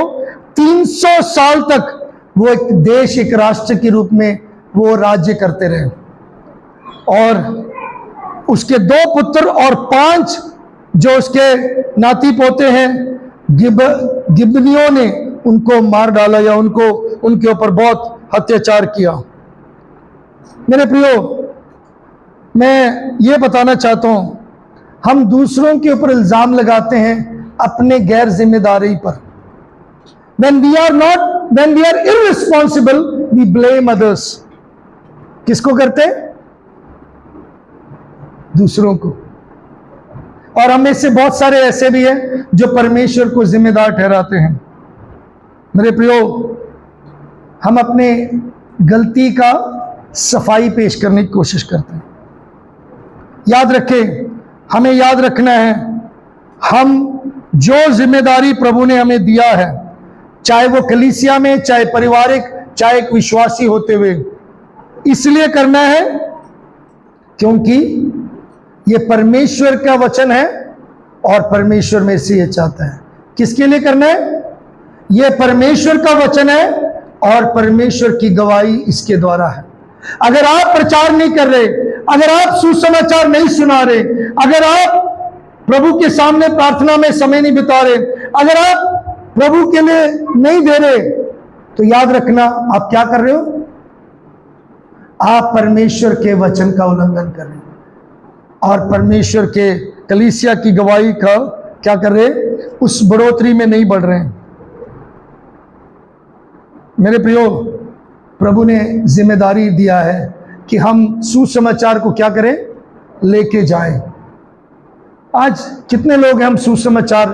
300 साल तक वो एक देश, एक राष्ट्र के रूप में वो राज्य करते रहे, और उसके 2 पुत्र और 5 जो उसके नाती पोते हैं गिबनियों ने उनको मार डाला या उनके ऊपर बहुत अत्याचार किया। मेरे प्रियो, मैं ये बताना चाहता हूं, हम दूसरों के ऊपर इल्जाम लगाते हैं अपने गैर जिम्मेदारी पर। when we are irresponsible, we blame others। किसको करते? दूसरों को। और हम में से बहुत सारे ऐसे भी हैं जो परमेश्वर को जिम्मेदार ठहराते हैं। मेरे प्रियो, हम अपने गलती का सफाई पेश करने की कोशिश करते हैं। याद रखें, हमें याद रखना है, हम जो जिम्मेदारी प्रभु ने हमें दिया है, चाहे वो कलीसिया में, चाहे पारिवारिक, चाहे एक विश्वासी होते हुए, इसलिए करना है क्योंकि ये परमेश्वर का वचन है और परमेश्वर में से ये चाहता है। किसके लिए करना है? ये परमेश्वर का वचन है और परमेश्वर की गवाही इसके द्वारा है। अगर आप प्रचार नहीं कर रहे, अगर आप सुसमाचार नहीं सुना रहे, अगर आप प्रभु के सामने प्रार्थना में समय नहीं बिता रहे, अगर आप प्रभु के लिए नहीं दे रहे, तो याद रखना आप क्या कर रहे हो? आप परमेश्वर के वचन का उल्लंघन कर रहे हो और परमेश्वर के कलीसिया की गवाही का क्या कर रहे हैं? उस बढ़ोतरी में नहीं बढ़ रहे हैं। मेरे प्रियो, प्रभु ने जिम्मेदारी दिया है कि हम सुसमाचार को क्या करें? लेके जाएं। आज कितने लोग हैं हम सुसमाचार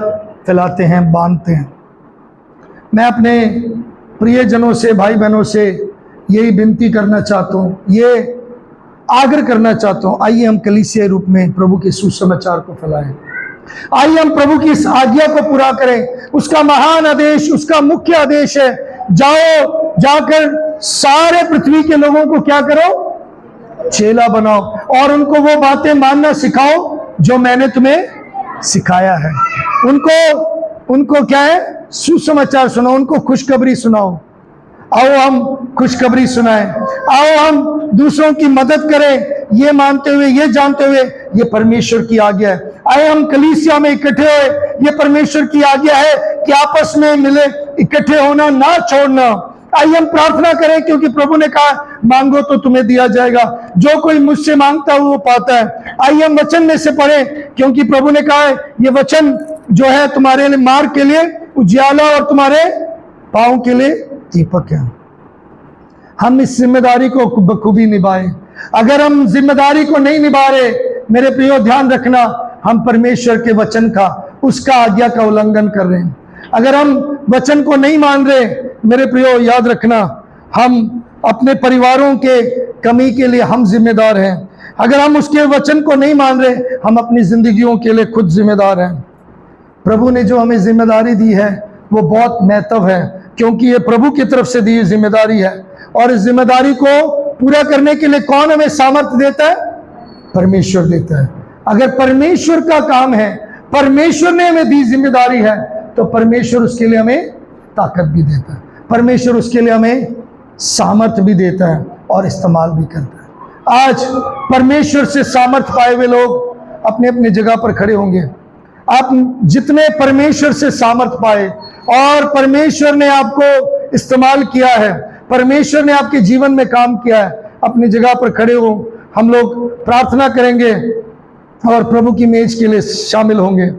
फैलाते हैं, बांधते हैं। मैं अपने प्रियजनों से, भाई बहनों से यही विनती करना चाहता हूँ, ये आग्रह करना चाहता हूँ, आइए हम कलीसिया रूप में प्रभु के सुसमाचार को फैलाएं। आइए हम प्रभु की इस आज्ञा को पूरा करें। उसका महान आदेश, उसका मुख्य आदेश है, जाओ, जाकर सारे पृथ्वी के लोगों को क्या करो? चेला बनाओ और उनको वो बातें मानना सिखाओ जो मैंने तुम्हें सिखाया है। उनको क्या है? सुसमाचार सुनाओ, उनको खुशखबरी सुनाओ। आओ हम खुशखबरी सुनाएं, आओ हम दूसरों की मदद करें, ये मानते हुए, ये जानते हुए ये परमेश्वर की आज्ञा है। आए हम कलीसिया में इकट्ठे हुए, ये परमेश्वर की आज्ञा है कि आपस में मिले, इकट्ठे होना ना छोड़ना। आइए हम प्रार्थना करें, क्योंकि प्रभु ने कहा मांगो तो तुम्हें दिया जाएगा, जो कोई मुझसे मांगता है वो पाता है। आइए हम वचन में से पढ़ें, क्योंकि प्रभु ने कहा है ये वचन जो है तुम्हारे लिए मार्ग के लिए उजियाला और तुम्हारे पांव के लिए दीपक है। हम इस जिम्मेदारी को बखूबी निभाएं। अगर हम जिम्मेदारी को नहीं निभा रहे, मेरे प्रियो ध्यान रखना, हम परमेश्वर के वचन का, उसका आज्ञा का उल्लंघन कर रहे हैं। अगर हम वचन को नहीं मान रहे, मेरे प्रियो याद रखना, हम अपने परिवारों के कमी के लिए हम जिम्मेदार हैं। अगर हम उसके वचन को नहीं मान रहे, हम अपनी जिंदगियों के लिए खुद जिम्मेदार हैं। प्रभु ने जो हमें जिम्मेदारी दी है वो बहुत महत्व है, क्योंकि ये प्रभु की तरफ से दी जिम्मेदारी है। और इस जिम्मेदारी को पूरा करने के लिए कौन हमें सामर्थ्य देता है? परमेश्वर देता है। अगर परमेश्वर का काम है, परमेश्वर ने हमें दी जिम्मेदारी है, तो परमेश्वर उसके लिए हमें ताकत भी देता है, परमेश्वर उसके लिए हमें सामर्थ्य भी देता है और इस्तेमाल भी करता है। आज परमेश्वर से सामर्थ्य पाए हुए लोग अपने अपने जगह पर खड़े होंगे। आप जितने परमेश्वर से सामर्थ्य पाए और परमेश्वर ने आपको इस्तेमाल किया है, परमेश्वर ने आपके जीवन में काम किया है, अपनी जगह पर खड़े हो। हम लोग प्रार्थना करेंगे और प्रभु की मेज के लिए शामिल होंगे।